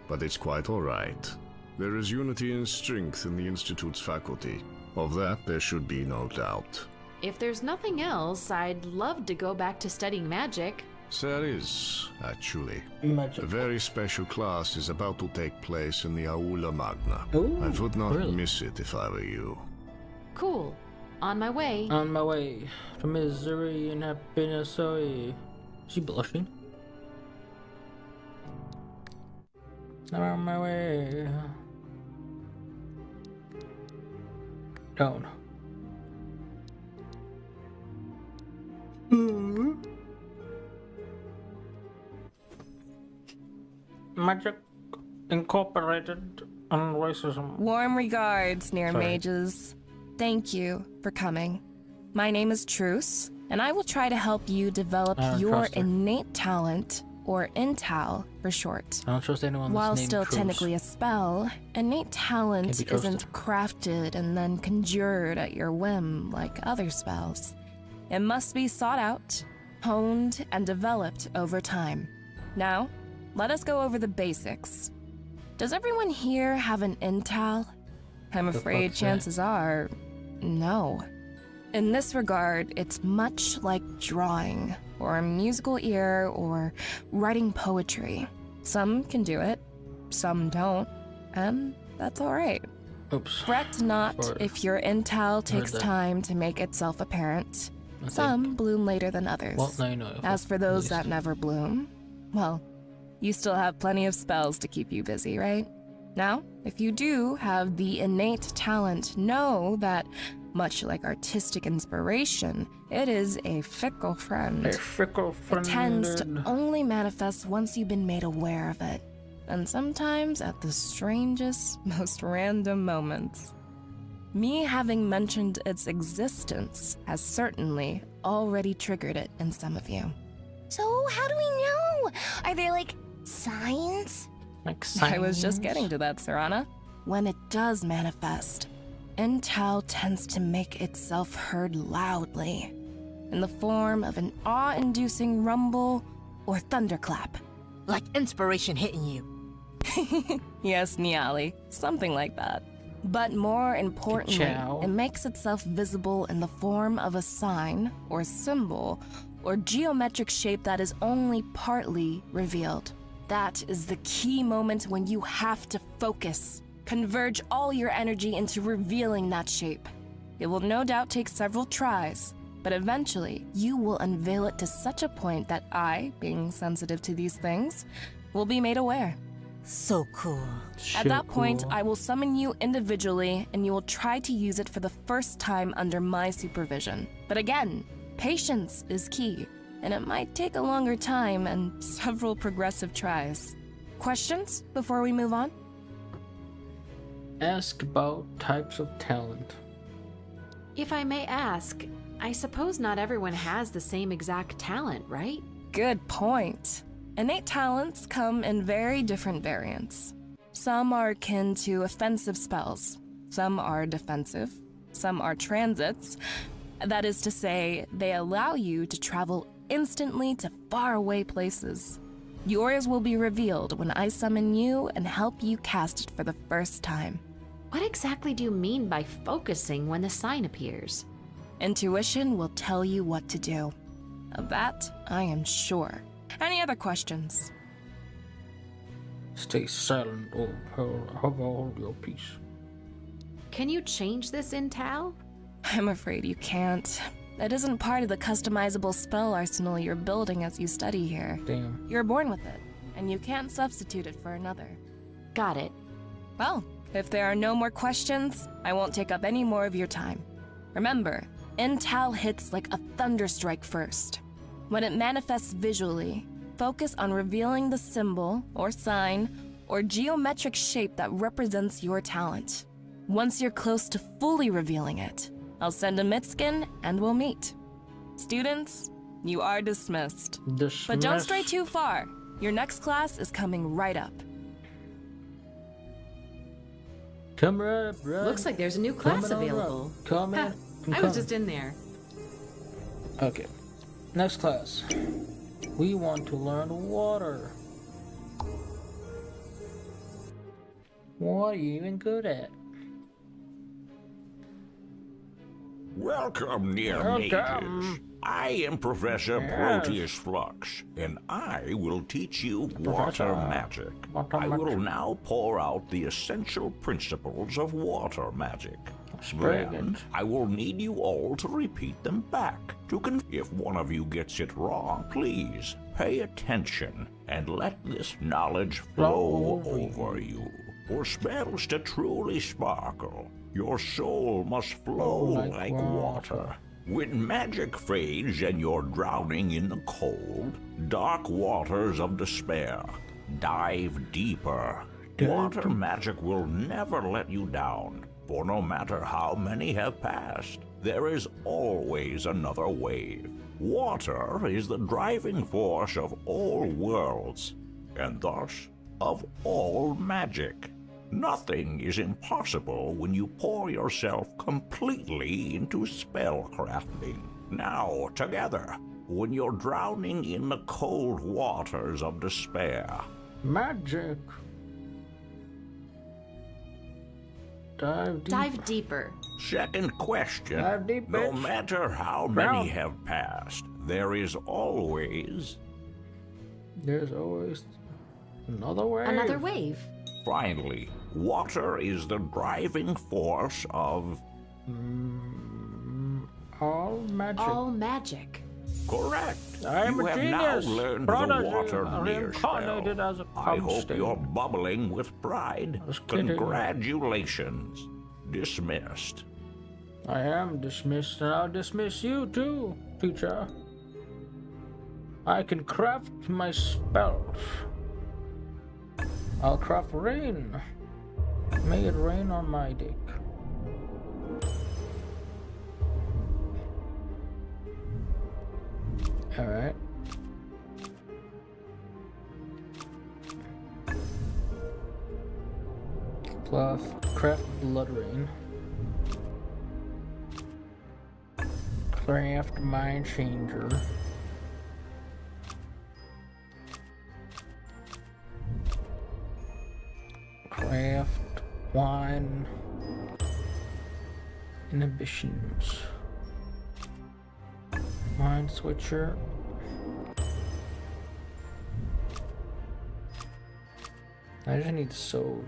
but it's quite all right. There is unity and strength in the Institute's faculty. Of that, there should be no doubt. If there's nothing else, I'd love to go back to studying magic. There is, actually. Magic. A very special class is about to take place in the Aula Magna. Ooh, I would not really? miss it if I were you. Cool. On my way. On my way to misery and happiness. Oh, yeah. Is she blushing? I'm on my way. Down. Magic Incorporated and racism. Warm regards, Near-Mages. Thank you for coming. My name is Truce, and I will try to help you develop I don't your trust her. innate talent, or intal for short. I don't trust anyone While that's named still Truce. technically a spell, innate talent Can't be trusted. isn't crafted and then conjured at your whim like other spells. It must be sought out, honed, and developed over time. Now, let us go over the basics. Does everyone here have an intal? I'm afraid fuck's that? chances are, no. In this regard, it's much like drawing, or a musical ear, or writing poetry. Some can do it, some don't, and that's alright. Oops. Fret not Sorry. if your intel takes that. time to make itself apparent. I think- Some bloom later than others. Well, now you know. As for those At that least. never bloom, well, you still have plenty of spells to keep you busy, right? Now, if you do have the innate talent, know that, much like artistic inspiration, it is a fickle friend. A fickle friend. It tends to only manifest once you've been made aware of it. and sometimes at the strangest, most random moments. Me having mentioned its existence has certainly already triggered it in some of you. So how do we know? Are there, like, signs? Like I was just getting to that, Serana. When it does manifest, intel tends to make itself heard loudly, in the form of an awe-inducing rumble or thunderclap. Like inspiration hitting you. Yes, Niali, something like that. But more importantly, Ciao. it makes itself visible in the form of a sign or symbol or geometric shape that is only partly revealed. That is the key moment when you have to focus. Converge all your energy into revealing that shape. It will no doubt take several tries, but eventually you will unveil it to such a point that I, being sensitive to these things, will be made aware. So cool. At that point, I will summon you individually and you will try to use it for the first time under my supervision. But again, patience is key, and it might take a longer time and several progressive tries. Questions before we move on? Ask about types of talent. If I may ask, I suppose not everyone has the same exact talent, right? Good point. Innate talents come in very different variants. Some are akin to offensive spells, some are defensive, some are transits. That is to say, they allow you to travel instantly to faraway places. Yours will be revealed when I summon you and help you cast it for the first time. What exactly do you mean by focusing when the sign appears? Intuition will tell you what to do. Of that, I am sure. Any other questions? Stay silent or hold your peace. Can you change this in Tal? I'm afraid you can't. It isn't part of the customizable spell arsenal you're building as you study here. Damn. You're born with it, and you can't substitute it for another. Got it. Well, if there are no more questions, I won't take up any more of your time. Remember, intel hits like a thunderstrike first. When it manifests visually, focus on revealing the symbol, or sign, or geometric shape that represents your talent. Once you're close to fully revealing it, I'll send a Mitskin and we'll meet. Students, you are dismissed. But don't stray too far. Your next class is coming right up. Come right up, right. Looks like there's a new class Coming on available. up. Come in. Ha, I'm I was coming. just in there. Okay. Next class. We want to learn water. What are you even good at? Welcome, Near-Mages. I am Professor Proteus Flux, and I will teach you water magic. I will now pour out the essential principles of water magic. Then I will need you all to repeat them back. If one of you gets it wrong, please pay attention and let this knowledge flow over you. For spells to truly sparkle, your soul must flow like water. When magic fades and you're drowning in the cold, dark waters of despair, dive deeper. Water magic will never let you down, for no matter how many have passed, there is always another wave. Water is the driving force of all worlds, and thus of all magic. Nothing is impossible when you pour yourself completely into spellcrafting. Now, together, when you're drowning in the cold waters of despair. Magic. Dive deeper. Second question. Dive deep, no bitch. matter how many have passed, there is always... There's always another wave. Another wave. Finally, water is the driving force of... all magic. All magic. Correct. I am you a have genius. now learned Prodigy, the water reincarnated spell. as a I hope constant. you're bubbling with pride. Just kidding. Congratulations. Dismissed. I am dismissed, and I'll dismiss you too, teacher. I can craft my spells. I'll craft rain. May it rain on my dick. Alright. Plus, craft blood rain. Craft mind changer. Craft wine inhibitions. Mind switcher. I just need soul.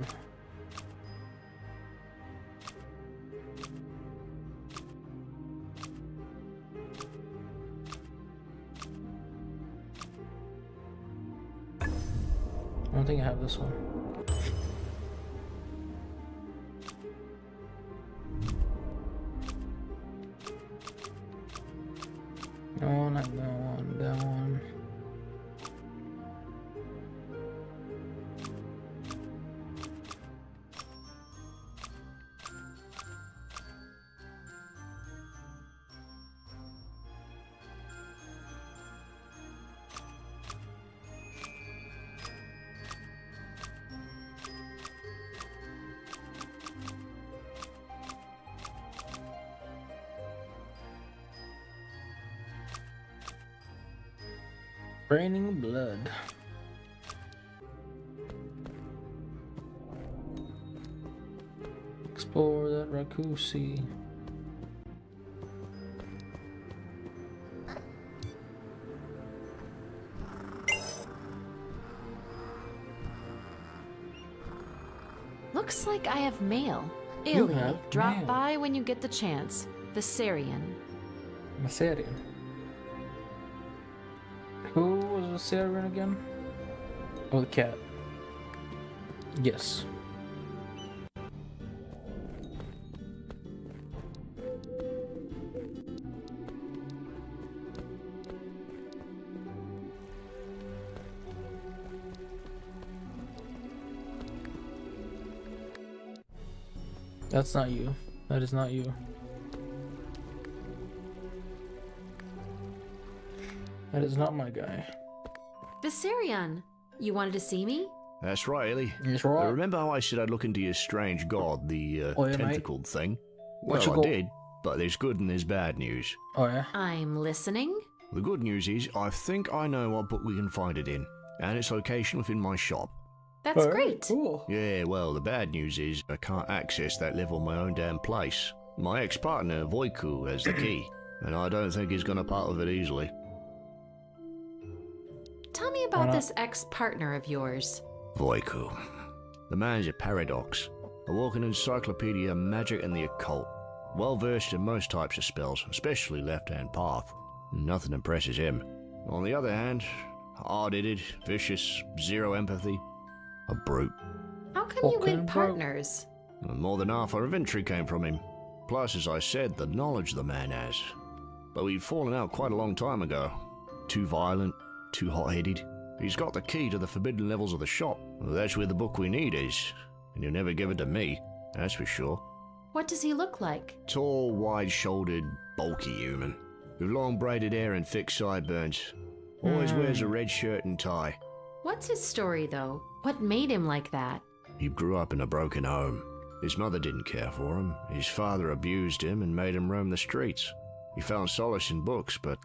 I don't think I have this one. No, not that one, that one. Raining blood. Explore that Rakusi. Looks like I have mail. You Illy, have drop mail. by when you get the chance. Viserion. Viserion. Who was Viserion again? Oh, the cat. Yes. That's not you. That is not you. That is not my guy. Viserion, you wanted to see me? That's right, Ellie. That's right. Remember how I said I'd look into your strange god, the Oh, yeah, mate. tentacled thing? What you Well, I got? did, but there's good and there's bad news. Oh yeah? I'm listening. The good news is, I think I know what book we can find it in, and its location within my shop. That's great. Cool. Yeah, well, the bad news is I can't access that level in my own damn place. My ex-partner, Voiku, has the key, and I don't think he's gonna part with it easily. Tell me about this ex-partner of yours. Voiku. The man's a paradox. A walking encyclopedia of magic and the occult. Well versed in most types of spells, especially left-hand path. Nothing impresses him. On the other hand, hard-headed, vicious, zero empathy. A brute. How come you went partners? More than half our inventory came from him. Plus, as I said, the knowledge the man has. But we'd fallen out quite a long time ago. Too violent, too hot-headed. He's got the key to the forbidden levels of the shop. That's where the book we need is. And he'll never give it to me, that's for sure. What does he look like? Tall, wide-shouldered, bulky human. With long braided hair and thick sideburns. Always wears a red shirt and tie. What's his story, though? What made him like that? He grew up in a broken home. His mother didn't care for him. His father abused him and made him roam the streets. He found solace in books, but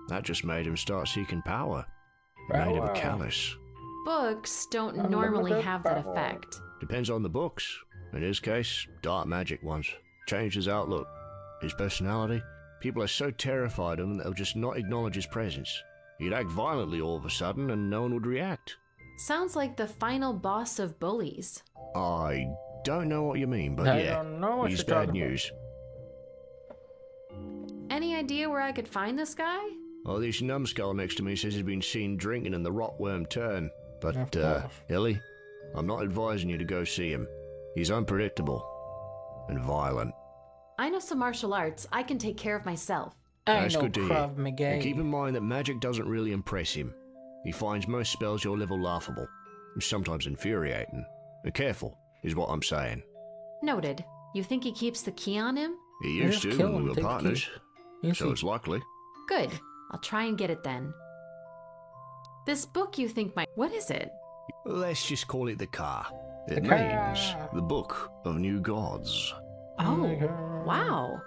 that just made him start seeking power. Made him callous. Books don't normally have that effect. Depends on the books. In his case, dark magic ones. Changed his outlook. His personality. People are so terrified of him that they'll just not acknowledge his presence. He'd act violently all of a sudden and no one would react. Sounds like the final boss of bullies. I don't know what you mean, but I yeah, don't know what he's you're bad talking about. news. Any idea where I could find this guy? Well, this numbskull next to me says he's been seen drinking in the Rotworm Turn. But, Of course. Ellie, I'm not advising you to go see him. He's unpredictable. And violent. I know some martial arts. I can take care of myself. That's know good to Krav hear. Maga. And keep in mind that magic doesn't really impress him. He finds most spells your level laughable. sometimes infuriating. Careful, is what I'm saying. Noted. You think he keeps the key on him? He used to when we were partners, so Easy. it's likely. Good. I'll try and get it then. This book you think might... What is it? Let's just call it the car. It The means car. the Book of New Gods. Oh, wow.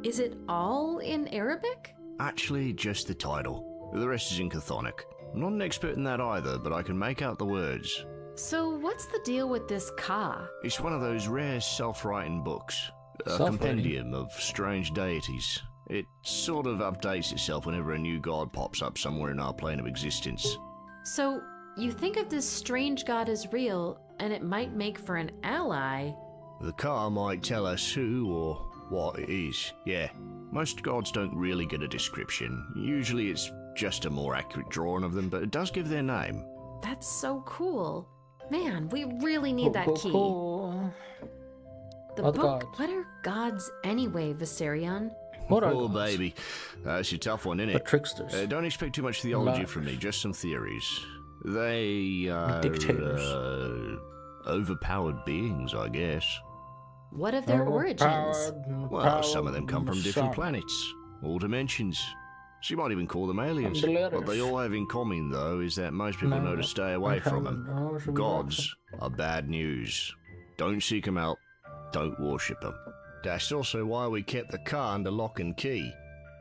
Is it all in Arabic? Actually, just the title. The rest is in Chthonic. I'm not an expert in that either, but I can make out the words. So what's the deal with this Ka? It's one of those rare self-writing books. A Self-writing? compendium of strange deities. It sort of updates itself whenever a new god pops up somewhere in our plane of existence. So, you think if this strange god is real, and it might make for an ally... The car might tell us who or what it is, yeah. Most gods don't really get a description. Usually it's just a more accurate drawing of them, but it does give their name. That's so cool. Man, we really need that key. Cool. The What book... gods? What are gods anyway, Viserion? What are Oh, gods? baby. That's a tough one, isn't The it? tricksters. Don't expect too much theology Liars. from me, just some theories. They are... Dictators. Overpowered beings, I guess. What of their origins? Well, some of them come from different planets, all dimensions. So you might even call them aliens. What they all have in common, though, is that most people know to stay away from them. Gods are bad news. Don't seek them out. Don't worship them. That's also why we kept the car under lock and key.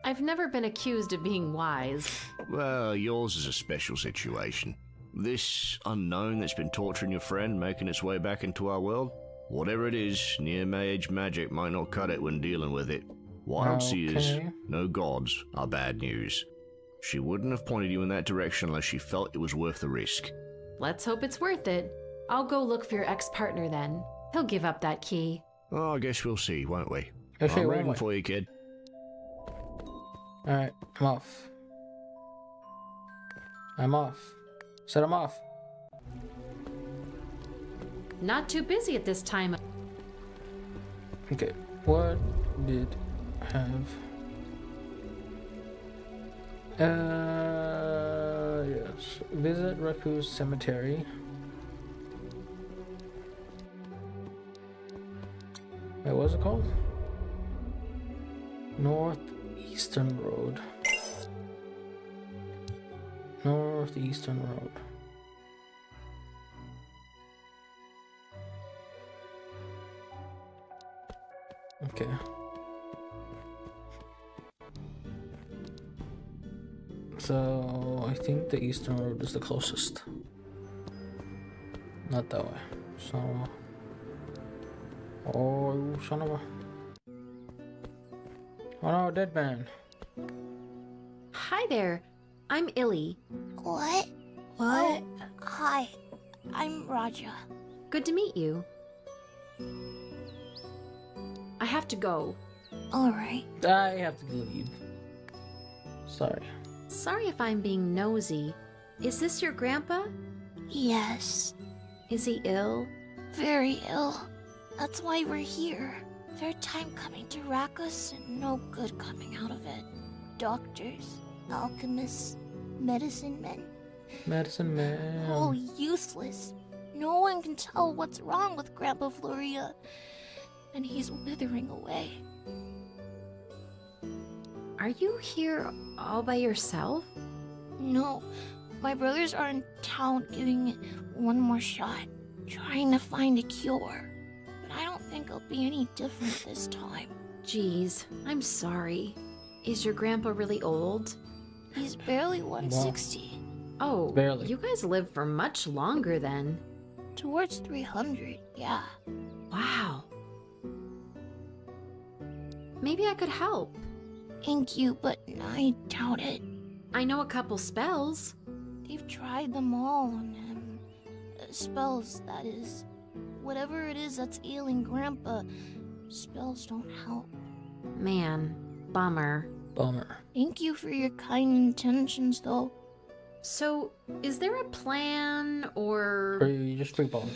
I've never been accused of being wise. Well, yours is a special situation. This unknown that's been torturing your friend, making its way back into our world, whatever it is, Near-Mage magic might not cut it when dealing with it. Wild seers, Okay. no gods, are bad news. She wouldn't have pointed you in that direction unless she felt it was worth the risk. Let's hope it's worth it. I'll go look for your ex-partner then. He'll give up that key. Oh, I guess we'll see, won't we? Okay, I'm won't rooting we? for you, kid. Alright, I'm off. I'm off. Said I'm off. Not too busy at this time. Okay, what did I have? Yes. Visit Raku's cemetery. Wait, what's it called? Northeastern Road. Northeastern Road. Okay. So I think the Eastern Road is the closest. Not that way. So. Oh, you son of a. Oh no, dead man. Hi there. I'm Illy. What? What? Oh, hi. I'm Raja. Good to meet you. I have to go. Alright. I have to leave. Sorry. Sorry if I'm being nosy. Is this your grandpa? Yes. Is he ill? Very ill. That's why we're here. Third time coming to rack us and no good coming out of it. Doctors, alchemists, medicine men. Medicine man. All useless. No one can tell what's wrong with Grandpa Floria. And he's withering away. Are you here all by yourself? No, my brothers are in town giving it one more shot, trying to find a cure. But I don't think it'll be any different this time. Geez, I'm sorry. Is your grandpa really old? He's barely 160. Oh, Barely. You guys live for much longer then. Towards 300, yeah. Wow. Maybe I could help. Thank you, but I doubt it. I know a couple spells. They've tried them all on him. Spells, that is. Whatever it is that's ailing Grandpa, spells don't help. Man, bummer. Bummer. Thank you for your kind intentions, though. So, is there a plan, or... Or you just free ball.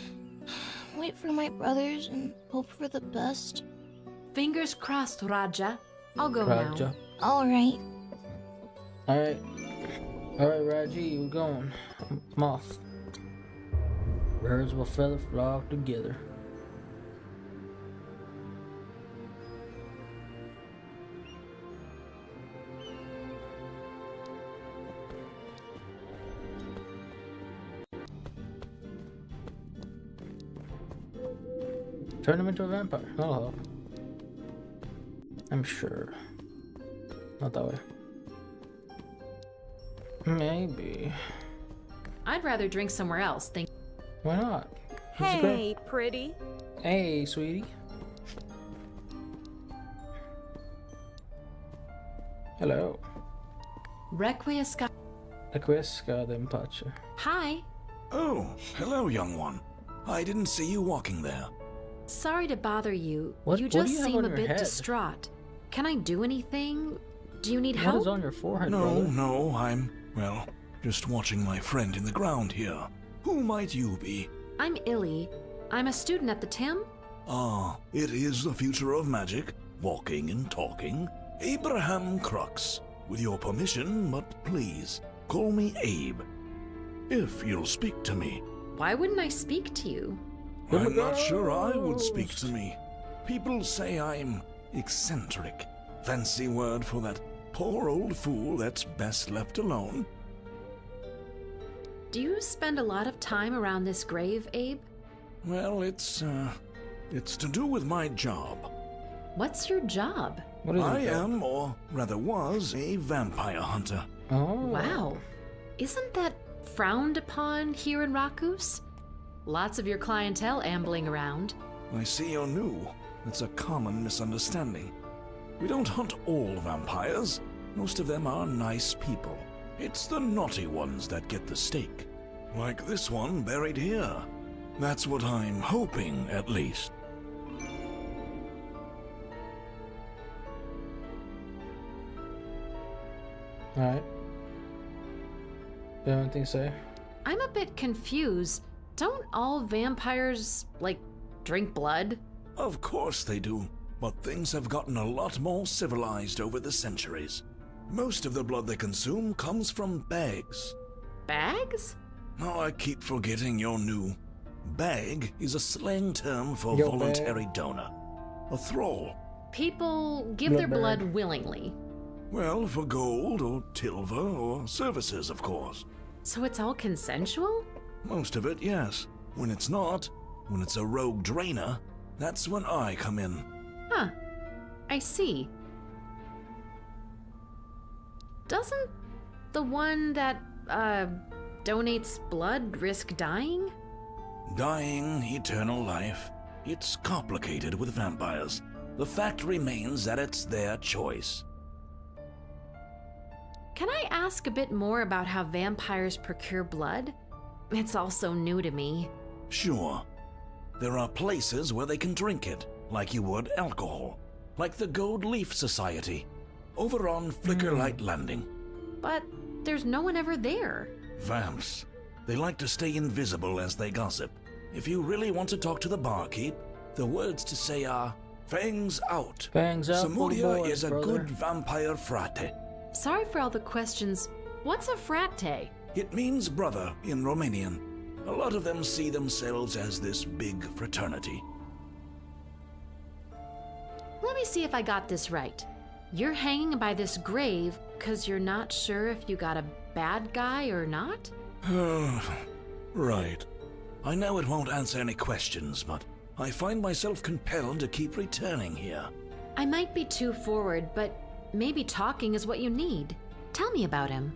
Wait for my brothers and hope for the best. Fingers crossed, Raja. I'll go Raja. now. Alright. Alright. Alright, Raji, we're going. I'm off. Birds will feather flock together. Turn him into a vampire. That'll help. I'm sure. Not that way. Maybe. I'd rather drink somewhere else. Why not? Hey, pretty. Hey, sweetie. Hello. Requiescat. Requiescat in pace. Hi. Oh, hello, young one. I didn't see you walking there. Sorry to bother you. What- you what do just you have seem on a your bit head? distraught. Can I do anything? Do you need What help? is on your forehead, No, brother? no, I'm, well, just watching my friend in the ground here. Who might you be? I'm Illy. I'm a student at the Tim. Ah, it is the future of magic, walking and talking. Abraham Crux. With your permission, but please, call me Abe. If you'll speak to me. Why wouldn't I speak to you? I'm not sure I would speak to me. People say I'm eccentric. Fancy word for that poor old fool that's best left alone. Do you spend a lot of time around this grave, Abe? Well, it's to do with my job. What's your job? I am, or rather was, a vampire hunter. Oh. Wow. Isn't that frowned upon here in Rakus? Lots of your clientele ambling around. I see you're new. It's a common misunderstanding. We don't hunt all vampires. Most of them are nice people. It's the naughty ones that get the stake. Like this one buried here. That's what I'm hoping, at least. Alright. You have anything to say? I'm a bit confused. Don't all vampires, like, drink blood? Of course they do, but things have gotten a lot more civilized over the centuries. Most of the blood they consume comes from bags. Bags? Oh, I keep forgetting you're new. Bag is a slang term for Yo, voluntary donor. A thrall. People give Your their bag. blood willingly. Well, for gold or tilver or services, of course. So it's all consensual? Most of it, yes. When it's not, when it's a rogue drainer, that's when I come in. Huh. I see. Doesn't the one that, donates blood risk dying? Dying, eternal life. It's complicated with vampires. The fact remains that it's their choice. Can I ask a bit more about how vampires procure blood? It's all so new to me. Sure. There are places where they can drink it, like you would alcohol. Like the Gold Leaf Society, over on Flickerlight Landing. But there's no one ever there. Vamps. They like to stay invisible as they gossip. If you really want to talk to the barkeep, the words to say are, Fangs out. Fangs out for the Samudia boys, is a brother. good vampire frate. Sorry for all the questions. What's a frate? It means brother in Romanian. A lot of them see themselves as this big fraternity. Let me see if I got this right. You're hanging by this grave because you're not sure if you got a bad guy or not? Right. I know it won't answer any questions, but I find myself compelled to keep returning here. I might be too forward, but maybe talking is what you need. Tell me about him.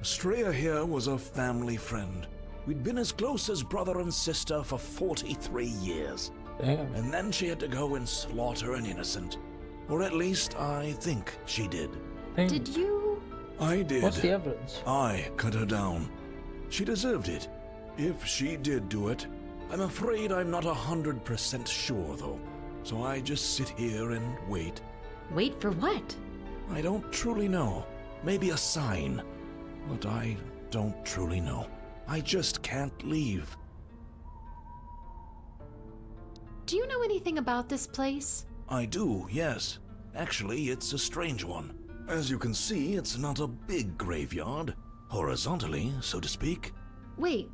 Estrella here was a family friend. We'd been as close as brother and sister for 43 years. Damn. And then she had to go and slaughter an innocent. Or at least I think she did. Did you? I did. What's the evidence? I cut her down. She deserved it. If she did do it. I'm afraid I'm not 100% sure, though. So I just sit here and wait. Wait for what? I don't truly know. Maybe a sign. But I don't truly know. I just can't leave. Do you know anything about this place? I do, yes. Actually, it's a strange one. As you can see, it's not a big graveyard. Horizontally, so to speak. Wait,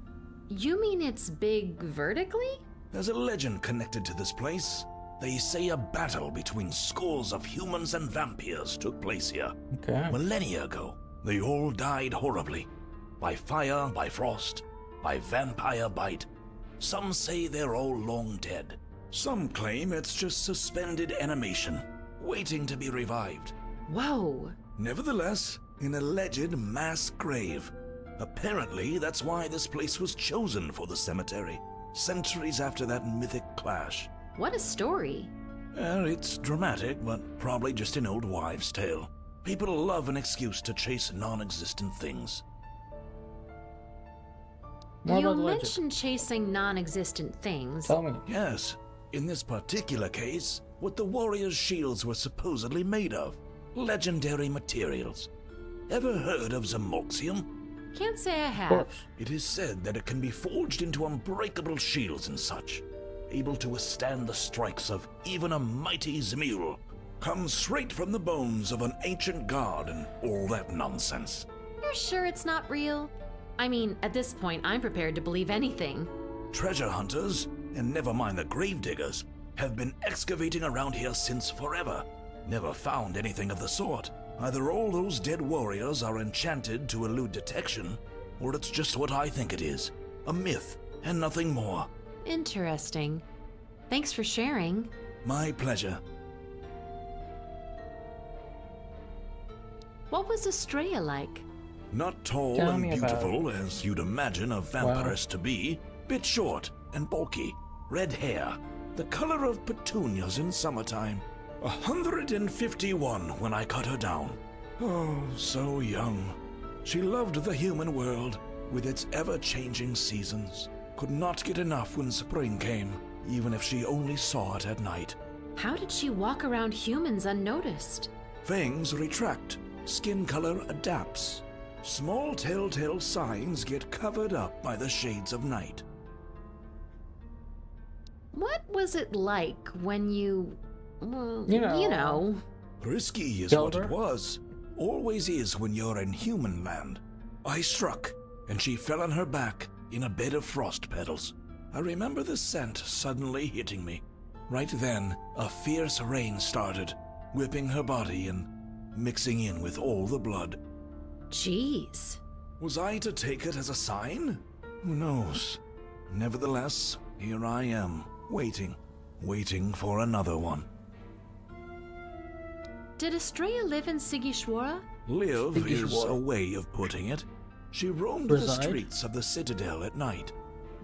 You mean it's big vertically? There's a legend connected to this place. They say a battle between scores of humans and vampires took place here. Okay. Millennia ago. They all died horribly. By fire, by frost, by vampire bite. Some say they're all long dead. Some claim it's just suspended animation, waiting to be revived. Whoa. Nevertheless, an alleged mass grave. Apparently, that's why this place was chosen for the cemetery, centuries after that mythic clash. What a story. It's dramatic, but probably just an old wives' tale. People love an excuse to chase non-existent things. You mentioned chasing non-existent things. Tell me. Yes, in this particular case, what the warriors' shields were supposedly made of. Legendary materials. Ever heard of Zamolxium? Can't say I have. It is said that it can be forged into unbreakable shields and such, able to withstand the strikes of even a mighty Zemul. Comes straight from the bones of an ancient god and all that nonsense. You're sure it's not real? I mean, at this point, I'm prepared to believe anything. Treasure hunters, and never mind the grave diggers, have been excavating around here since forever. Never found anything of the sort. Either all those dead warriors are enchanted to elude detection, or it's just what I think it is. A myth, and nothing more. Interesting. Thanks for sharing. My pleasure. What was Estrella like? Not tall Tell and me beautiful as you'd imagine a vampiress to be. Bit short and bulky. Red hair. The color of petunias in summertime. 151 when I cut her down. Oh, so young. She loved the human world with its ever-changing seasons. Could not get enough when spring came, even if she only saw it at night. How did she walk around humans unnoticed? Fangs retract. Skin color adapts. Small telltale signs get covered up by the shades of night. What was it like when you... You know. Risky is Killed what her? it was. Always is when you're in human land. I struck, and she fell on her back in a bed of frost petals. I remember the scent suddenly hitting me. Right then, a fierce rain started, whipping her body and mixing in with all the blood. Jeez. Was I to take it as a sign? Who knows? Nevertheless, here I am, waiting for another one. Did Estrella live in Sigishwara? Live is Sigishwara. a way of putting it. She roamed Reside? the streets of the Citadel at night.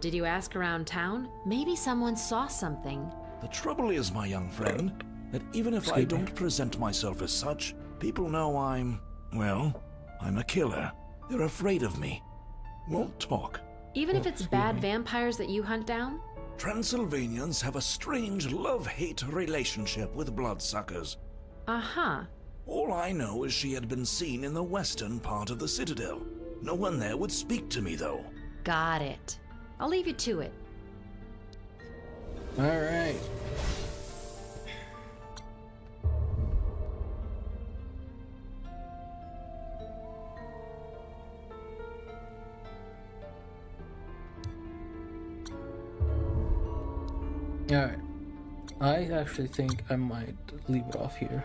Did you ask around town? Maybe someone saw something. The trouble is, my young friend, that even if I don't present myself as such, people know I'm a killer. They're afraid of me. Won't talk. Even if it's excuse bad me. vampires that you hunt down? Transylvanians have a strange love-hate relationship with bloodsuckers. Uh-huh. All I know is she had been seen in the western part of the Citadel. No one there would speak to me, though. Got it. I'll leave you to it. Alright. Alright. I actually think I might leave it off here.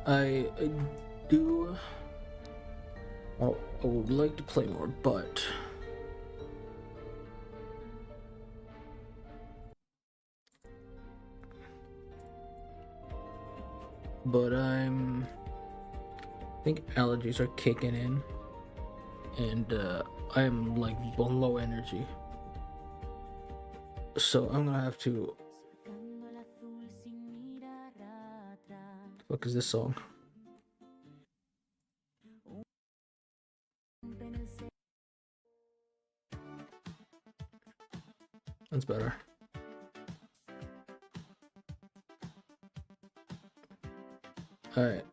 I do... Well, I would like to play more, but... I think allergies are kicking in, and I'm like on low energy, so I'm gonna have to. The fuck is this song? That's better. Alright.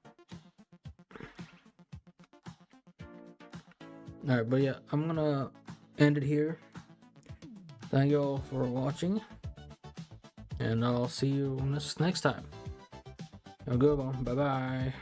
Alright, but yeah, I'm gonna end it here. Thank you all for watching. And I'll see you next time. Have a good one. Bye bye.